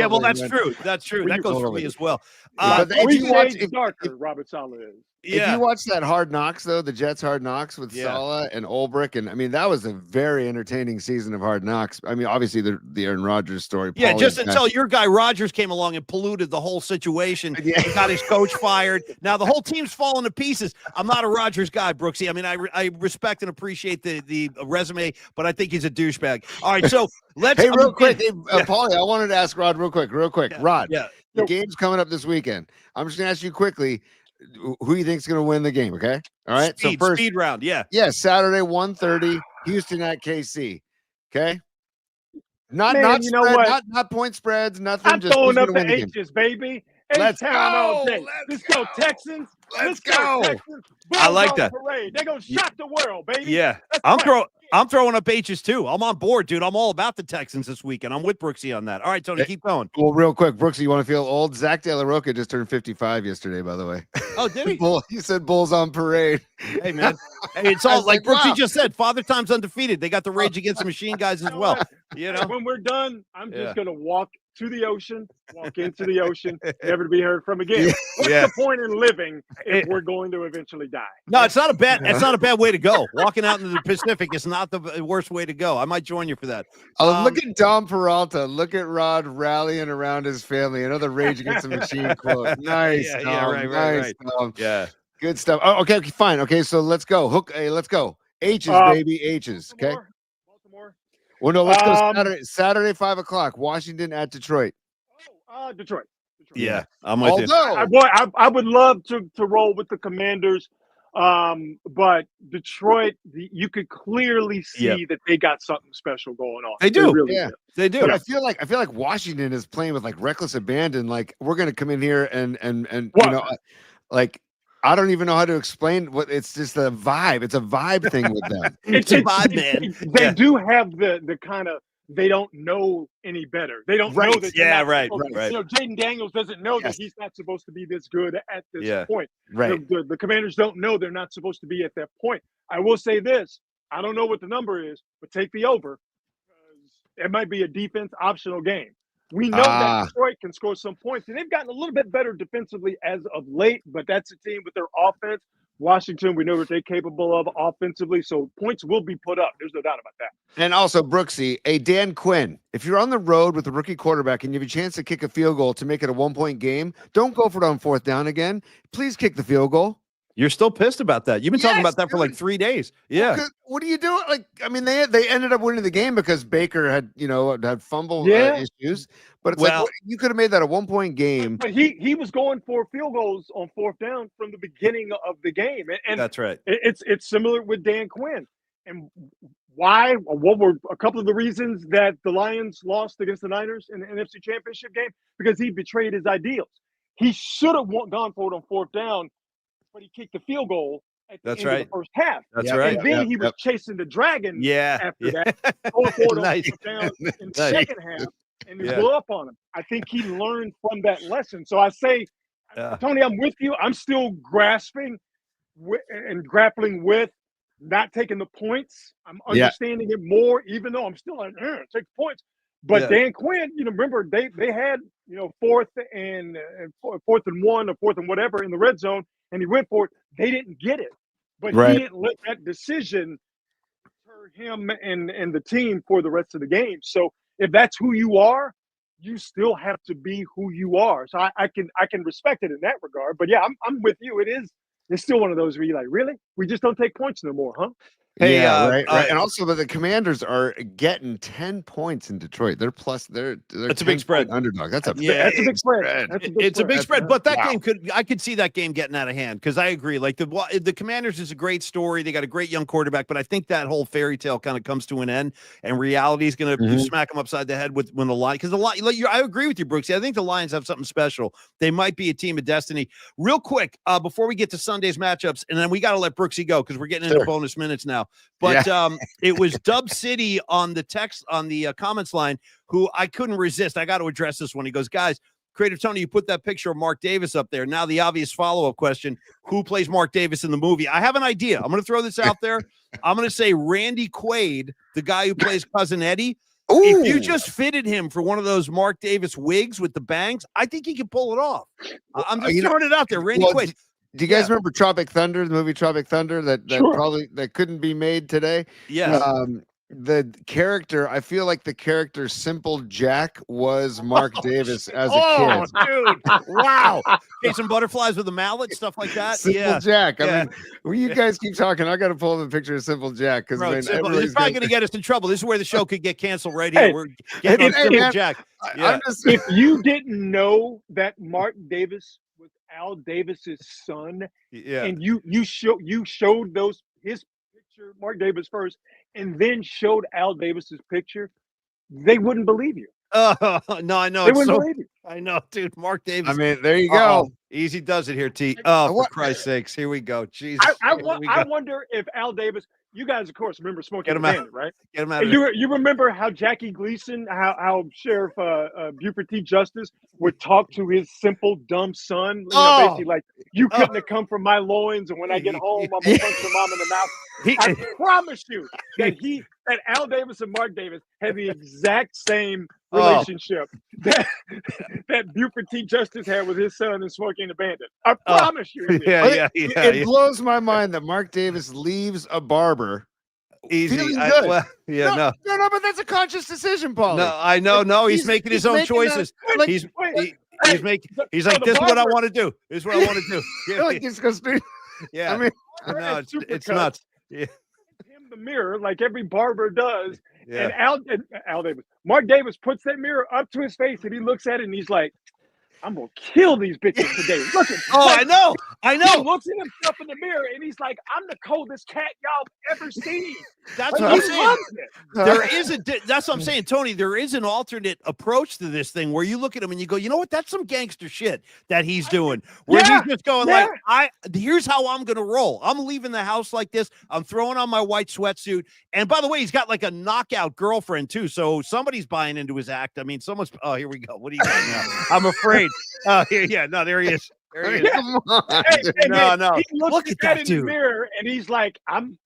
Well, that's true. That's true. That goes for me as well. Three shades darker, Robert Saleh is. If you watch that Hard Knocks, though, the Jets Hard Knocks with Saleh and Ulbrich, and I mean, that was a very entertaining season of Hard Knocks. I mean, obviously the Aaron Rodgers story. Yeah, just until your guy Rodgers came along and polluted the whole situation. He got his coach fired. Now the whole team's falling to pieces. I'm not a Rodgers guy, Brooksy. I mean, I respect and appreciate the resume, but I think he's a douchebag. All right, so let's. Hey, real quick, Paulie, I wanted to ask Rod real quick. Rod, the game's coming up this weekend. I'm just gonna ask you quickly. Who you think's going to win the game? Okay, all right. So first, speed round, Saturday 1:30, Houston at KC. Okay, not point spreads, nothing. I'm just throwing up the H's, baby. Let's go. All day. Let's go, Texans. Let's go. Texans. I like that. Parade. They're gonna shock the world, baby. Yeah, I'm throwing up H's too. I'm on board, dude. I'm all about the Texans this weekend. I'm with Brooksy on that. All right, Tony, keep going. Well, real quick, Brooksy, you want to feel old? Zach De La Roca just turned 55 yesterday, by the way. Oh, did he? You said Bulls on parade. Hey, man. Hey, it's all like Brooksy just said. Father Time's undefeated. They got the Rage Against the Machine guys as well. You know, when we're done, I'm just gonna walk to the ocean, walk into the ocean, never to be heard from again. What's the point in living if we're going to eventually die? No, it's not a bad way to go. Walking out into the Pacific is not the worst way to go. I might join you for that. Look at Dom Peralta. Look at Rod rallying around his family. Another Rage Against the Machine quote. Nice. Right. Yeah. Good stuff. Oh, okay, fine. Okay, so let's go. Let's go. H's, baby. H's. Okay. Baltimore. Well, no, let's go Saturday, 5:00, Washington at Detroit. Detroit. Yeah, I'm with you. I would love to roll with the Commanders, but Detroit, you could clearly see that they got something special going on. They do. They really do. They do. But I feel like Washington is playing with like reckless abandon. Like we're gonna come in here and you know, like. I don't even know how to explain what it's just a vibe. It's a vibe thing with them. It's a vibe, man. They do have the kind of they don't know any better. They don't know that. Yeah, right. You know, Jaden Daniels doesn't know that he's not supposed to be this good at this point. Right. The Commanders don't know they're not supposed to be at that point. I will say this: I don't know what the number is, but take the over. It might be a defense optional game. We know that Detroit can score some points, and they've gotten a little bit better defensively as of late, but that's a team with their offense. Washington, we know what they're capable of offensively, so points will be put up. There's no doubt about that. And also, Brooksy, Dan Quinn, if you're on the road with a rookie quarterback and you have a chance to kick a field goal to make it a 1-point game, don't go for it on 4th down again. Please kick the field goal. You're still pissed about that. You've been talking about that for like 3 days. Yeah. Well, what are you doing? Like, I mean, they ended up winning the game because Baker had fumble issues. But it's like you could have made that a 1-point game. But he was going for field goals on 4th down from the beginning of the game. And that's right. It's similar with Dan Quinn. And why? What were a couple of the reasons that the Lions lost against the Niners in the NFC Championship game? Because he betrayed his ideals. He should have gone for it on 4th down, but he kicked the field goal at the end of the first half. That's right. And then he was chasing the dragon after that. Going for it on 4th down in the second half, and he blew up on him. I think he learned from that lesson. So I say, Tony, I'm with you. I'm still grasping and grappling with not taking the points. I'm understanding it more, even though I'm still like, take the points. But Dan Quinn, remember they had 4th and 1 or 4th and whatever in the red zone, and he went for it. They didn't get it, but he didn't let that decision hurt him and the team for the rest of the game. So if that's who you are, you still have to be who you are. So I can respect it in that regard. But yeah, I'm with you. It's still one of those where you're like, really? We just don't take points no more, huh? Hey, right. And also, but the Commanders are getting 10 points in Detroit. They're that's a big spread underdog. That's a big spread. It's a big spread, but that game I could see that game getting out of hand because I agree. Like the Commanders is a great story. They got a great young quarterback, but I think that whole fairy tale kind of comes to an end, and reality is going to smack them upside the head when the Lions. Because I agree with you, Brooksy. I think the Lions have something special. They might be a team of destiny. Real quick, before we get to Sunday's matchups, and then we got to let Brooksy go because we're getting into bonus minutes now. But it was Dub City on the comments line who I couldn't resist. I got to address this one. He goes, guys, Creative Tony, you put that picture of Mark Davis up there. Now the obvious follow-up question, who plays Mark Davis in the movie? I have an idea. I'm going to throw this out there. I'm going to say Randy Quaid, the guy who plays Cousin Eddie. Ooh. If you just fitted him for one of those Mark Davis wigs with the bangs, I think he can pull it off. I'm just throwing it out there. Randy Quaid. Do you guys remember Tropic Thunder, the movie Tropic Thunder that Sure. probably that couldn't be made today? Yes. The character, I feel like the character Simple Jack was Mark Davis as a Oh, kid. dude. Wow. Chasing butterflies with a mallet, stuff like that. Simple Jack. I Yeah. mean, when you guys keep talking, I got to pull up a picture of Simple Jack because Bro, it's probably going to get us in trouble. This is where the show could get canceled right here. Hey, We're getting on Simple man, Jack. I'm just If you didn't know that Mark Davis was Al Davis's son, and you showed his picture, Mark Davis first, and then showed Al Davis's picture, they wouldn't believe you. No, I know. They wouldn't believe you. I know, dude. Mark Davis. I mean, there you go. Easy does it here, T. Oh, for Christ's sakes. Here we go. Jesus. I wonder if Al Davis, you guys, of course, remember Smokey the Bandit, right? Get him out of You remember how Jackie Gleason, how Sheriff Buford T. Justice would talk to his simple, dumb son? Basically like, you couldn't have come from my loins, and when I get home, I'm going to punch your mom in the mouth. I promise you that Al Davis and Mark Davis had the exact same relationship that Buford T. Justice had with his son and Smokey and the Bandit. I promise you. It blows my mind that Mark Davis leaves a barber. Easy. Good. No, but that's a conscious decision, Paul. No, I know. No, he's making his own choices. He's like, this is what I want to do. This is what I want to do. Yeah. I mean, no, it's nuts. Yeah. Him the mirror like every barber does. Yeah. And Al Davis, Mark Davis puts that mirror up to his face and he looks at it and he's like, I'm gonna kill these bitches today. Look at I know. He looks at himself in the mirror and he's like, I'm the coldest cat y'all ever seen. That's what I'm saying. That's what I'm saying, Tony. There is an alternate approach to this thing where you look at him and you go, you know what? That's some gangster shit that he's doing. Where he's just going here's how I'm gonna roll. I'm leaving the house like this. I'm throwing on my white sweatsuit. And by the way, he's got like a knockout girlfriend too. So somebody's buying into his act. I mean, here we go. What do you got now? I'm afraid. No, there he is. There he is. Come on. No. He looks at that dude in the mirror and he's like, I'm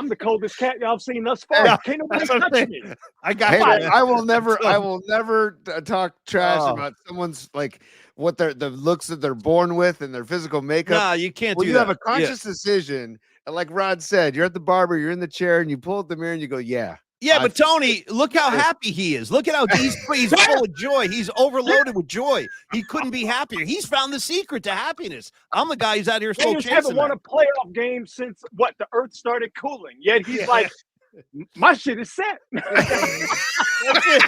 the coldest cat y'all have seen thus far. Can't nobody touch me. I will never talk trash about someone's like what the looks that they're born with and their physical makeup. No, you can't when do you that. have a conscious decision, and like Rod said, you're at the barber, you're in the chair, and you pull up the mirror and you go, Yeah, but Tony, look how happy he is. Look at how he's full of joy. He's overloaded with joy. He couldn't be happier. He's found the secret to happiness. I'm the guy who's out here still chasing. Haven't won a playoff game since the earth started cooling. Yet he's like, my shit is set. That's it.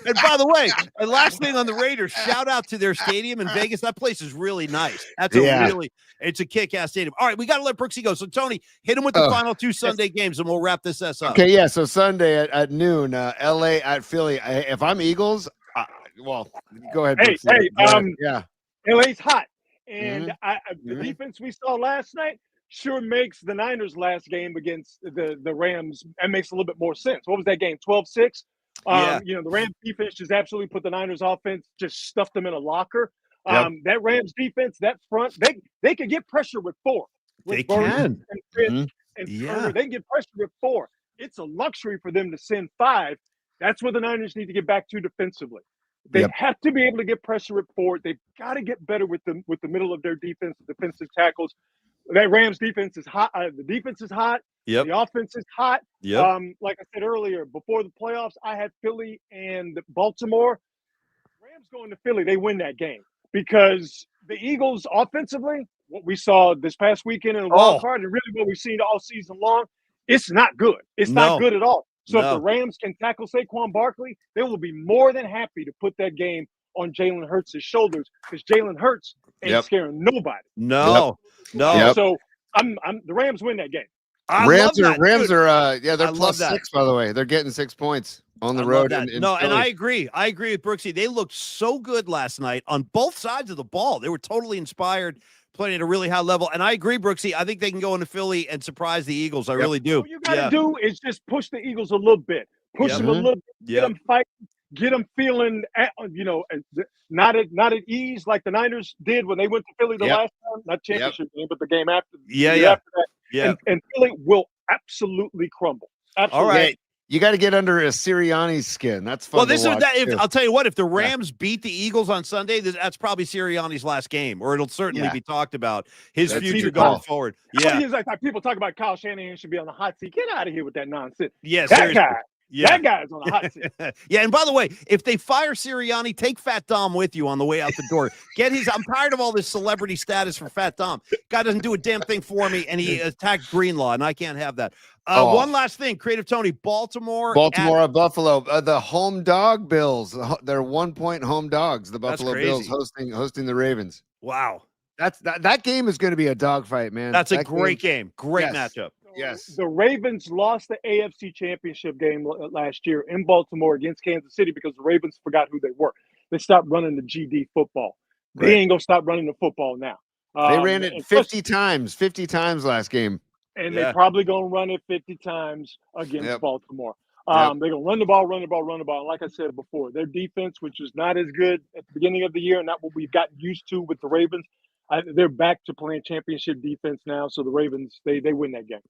And by the way, the last thing on the Raiders, shout out to their stadium in Vegas. That place is really nice. It's a kick-ass stadium. All right, we got to let Brooksy go. So, Tony, hit him with the final two Sunday games, and we'll wrap this up. Okay, yeah. So Sunday at noon, LA at Philly. If I'm Eagles, go ahead. LA's hot, and the defense we saw last night sure makes the Niners' last game against the Rams. That makes a little bit more sense. What was that game? 12-6. The Rams defense just absolutely put the Niners offense, just stuffed them in a locker. That Rams defense, that front, they could get pressure with four. They can. And Turner, they can get pressure with four. It's a luxury for them to send five. That's what the Niners need to get back to defensively. They have to be able to get pressure with four. They've got to get better with the middle of their defense, defensive tackles. That Rams defense is hot. The defense is hot. Yep. The offense is hot. Yep. Like I said earlier, before the playoffs, I had Philly and Baltimore. Rams going to Philly, they win that game because the Eagles offensively, what we saw this past weekend in the wild card, and really what we've seen all season long, it's not good. It's not good at all. So if the Rams can tackle Saquon Barkley, they will be more than happy to put that game on Jalen Hurts' shoulders because Jalen Hurts ain't scaring nobody. No. So the Rams win that game. Rams are they're plus 6, by the way. They're getting 6 points on the road. And I agree. I agree with Brooksy. They looked so good last night on both sides of the ball. They were totally inspired, playing at a really high level. And I agree, Brooksy. I think they can go into Philly and surprise the Eagles. I really do. What you got to do is just push the Eagles a little bit. Push them a little bit. Get them fighting. Get them feeling, not at ease like the Niners did when they went to Philly the last time. Not championship game, but the game after. After that. And Philly will absolutely crumble. Absolutely. All right. You got to get under a Sirianni's skin. That's fun. Well, this to is watch, that. too. I'll tell you what. If the Rams beat the Eagles on Sunday, that's probably Sirianni's last game, or it'll certainly be talked about his future going forward. Yeah, like people talk about Kyle Shanahan should be on the hot seat. Get out of here with that nonsense. Yeah, that seriously. guy. Yeah. That guy's on the hot seat. Yeah, and by the way, if they fire Sirianni, take Fat Dom with you on the way out the door. I'm tired of all this celebrity status for Fat Dom. Guy doesn't do a damn thing for me, and he attacked Greenlaw, and I can't have that. One last thing, Creative Tony, Baltimore at Buffalo, the home dog Bills. They're 1-point home dogs. The Buffalo Bills hosting the Ravens. Wow, that game is going to be a dogfight, man. That's a great game. Great matchup. Yes. The Ravens lost the AFC Championship game last year in Baltimore against Kansas City because the Ravens forgot who they were. They stopped running the GD football. They ain't going to stop running the football now. They ran it 50 times last game. And they're probably going to run it 50 times against Baltimore. They're going to run the ball. And like I said before, their defense, which is not as good at the beginning of the year, and not what we've gotten used to with the Ravens, they're back to playing championship defense now. So the Ravens, they win that game.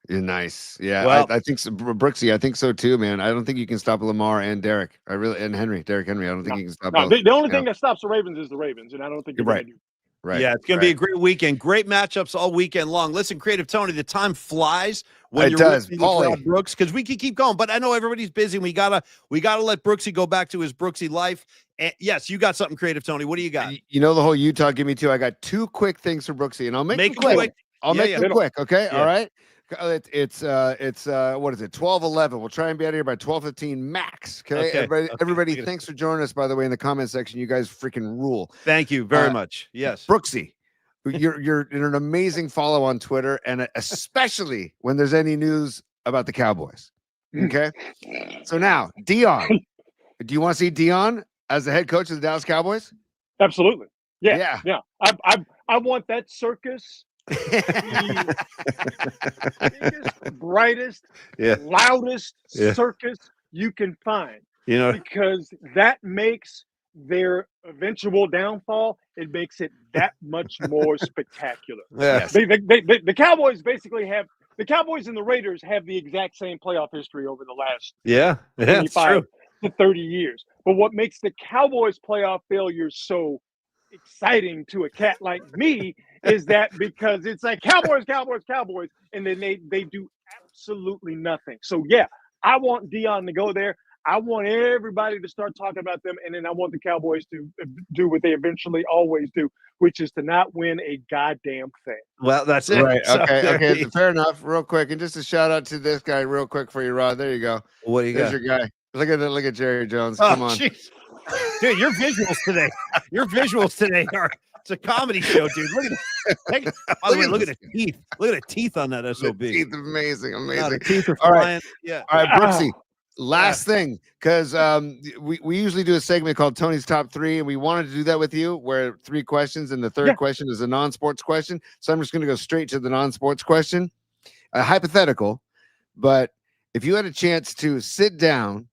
Nice. Yeah, well, I think so. Brooksy, I think so too, man. I don't think you can stop Lamar and Derek. Derrick Henry. I don't think you can stop both. The only thing that stops the Ravens is the Ravens, and I don't think you're right. Right. Yeah, it's going to be a great weekend. Great matchups all weekend long. Listen, Creative Tony, the time flies when you're with Paulie Brooks, because we can keep going, but I know everybody's busy. We gotta let Brooksy go back to his Brooksy life. And yes, you got something, Creative Tony. What do you got? You know the whole Utah. Give me two. I got two quick things for Brooksy, and I'll make them quick. I'll make them quick. Okay. Yeah. All right. It's what is it? 12:11. We'll try and be out of here by 12:15 max. Okay. Everybody, thanks for joining us. By the way, in the comment section, you guys freaking rule. Thank you very much. Yes, Brooksy, you're an amazing follow on Twitter, and especially when there's any news about the Cowboys. Okay. So now, Dion, do you want to see Dion as the head coach of the Dallas Cowboys? Absolutely. Yeah. I want that circus. The biggest, brightest, loudest circus you can find, because that makes their eventual downfall, it makes it that much more spectacular. The Cowboys basically have the Cowboys and the Raiders have the exact same playoff history over the last 25 to 30 years. But what makes the Cowboys playoff failures so exciting to a cat like me is that because it's like Cowboys, and then they do absolutely nothing. So yeah, I want Dion to go there. I want everybody to start talking about them, and then I want the Cowboys to do what they eventually always do, which is to not win a goddamn thing. Well, that's it. Right. Okay. Fair enough. Real quick, and just a shout out to this guy, real quick for you, Rod. There you go. What do you got? There's your guy. Look at Jerry Jones. Come on. Geez. Dude, your visuals today are it's a comedy show, dude. Look at by the way, look at the teeth. Look at the teeth on that SOB. The teeth, amazing. The teeth are flying. Yeah. All right, Brooksy. Last thing, because we usually do a segment called Tony's Top 3, and we wanted to do that with you, where 3 questions, and the third question is a non-sports question. So I'm just going to go straight to the non-sports question. Hypothetical, but if you had a chance to sit down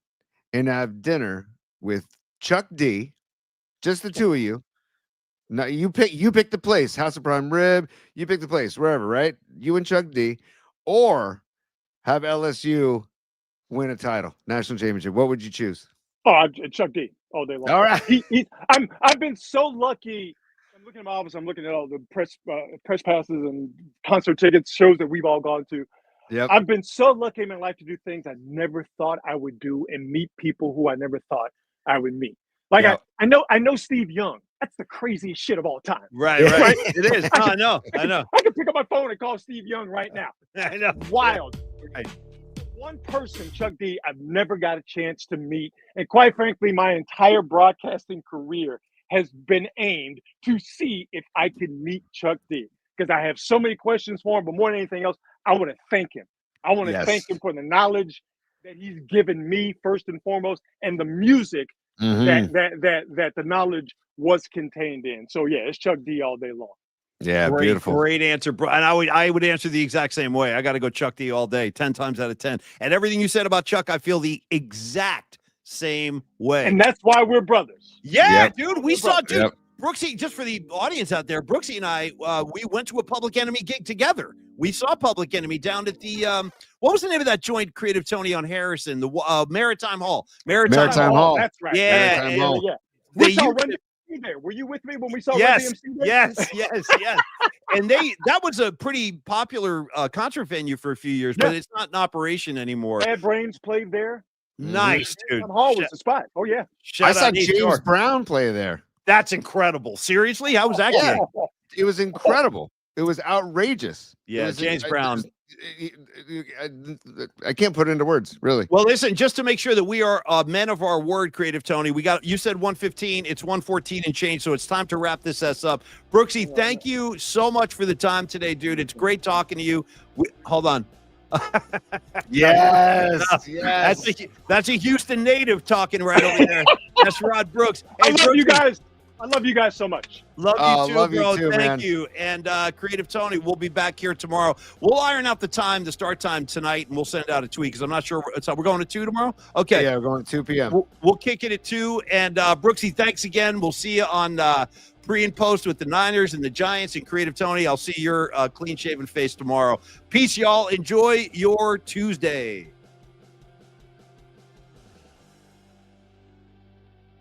and have dinner with Chuck D, just the two of you. Now you pick the place, House of Prime Rib, you pick the place, wherever, right? You and Chuck D, or have LSU win a title, national championship. What would you choose? Oh, Chuck D all day long. All right. I've been so lucky. I'm looking at my office. I'm looking at all the press passes and concert tickets, shows that we've all gone to. Yep. I've been so lucky in my life to do things I never thought I would do and meet people who I never thought I would meet. Like I know Steve Young. That's the craziest shit of all time. Right. It is. I know. I can pick up my phone and call Steve Young right now. I know. Wild. Right. One person, Chuck D, I've never got a chance to meet. And quite frankly, my entire broadcasting career has been aimed to see if I can meet Chuck D. Because I have so many questions for him, but more than anything else, I want to thank him. I want to thank him for the knowledge that he's given me first and foremost, and the music that the knowledge was contained in. So yeah, it's Chuck D all day long. Yeah, beautiful. Great answer, bro. And I would answer the exact same way. I got to go Chuck D all day, 10 times out of 10. And everything you said about Chuck, I feel the exact same way. And that's why we're brothers. Yeah, dude. We saw, dude. Brooksy, just for the audience out there, Brooksy and I, we went to a Public Enemy gig together. we saw Public Enemy down at the what was the name of that joint, Creative Tony, on Harrison, the Maritime Hall. Maritime Hall. That's right. Yeah, Maritime Hall. Yeah. They We saw used Run DMC there. Were you with me when we saw Yes, Run DMC there? yes. And that was a pretty popular concert venue for a few years, but it's not in operation anymore. Bad Brains played there. Nice, dude. Hall was the spot. Oh yeah. I saw James Brown play there. That's incredible. Seriously, how was that? Yeah. Game? It was incredible. It was outrageous. Yeah, James Brown. I can't put it into words, really. Well, listen, just to make sure that we are men of our word, Creative Tony, you said 1:15, it's 1:14 and change, so it's time to wrap this up. Brooksy, thank you so much for the time today, dude. It's great talking to you. Hold on. Yes. That's a Houston native talking right over there. That's Rod Brooks. Hey, I love you guys. I love you guys so much. Love you too, love bro. you too, Thank man. you. And Creative Tony, we'll be back here tomorrow. We'll iron out the start time tonight, and we'll send out a tweet because I'm not sure. We're going to 2 tomorrow? Okay. Yeah, we're going to 2 p.m. We'll kick it at 2. And Brooksy, thanks again. We'll see you on pre and post with the Niners and the Giants. And Creative Tony, I'll see your clean-shaven face tomorrow. Peace, y'all. Enjoy your Tuesday.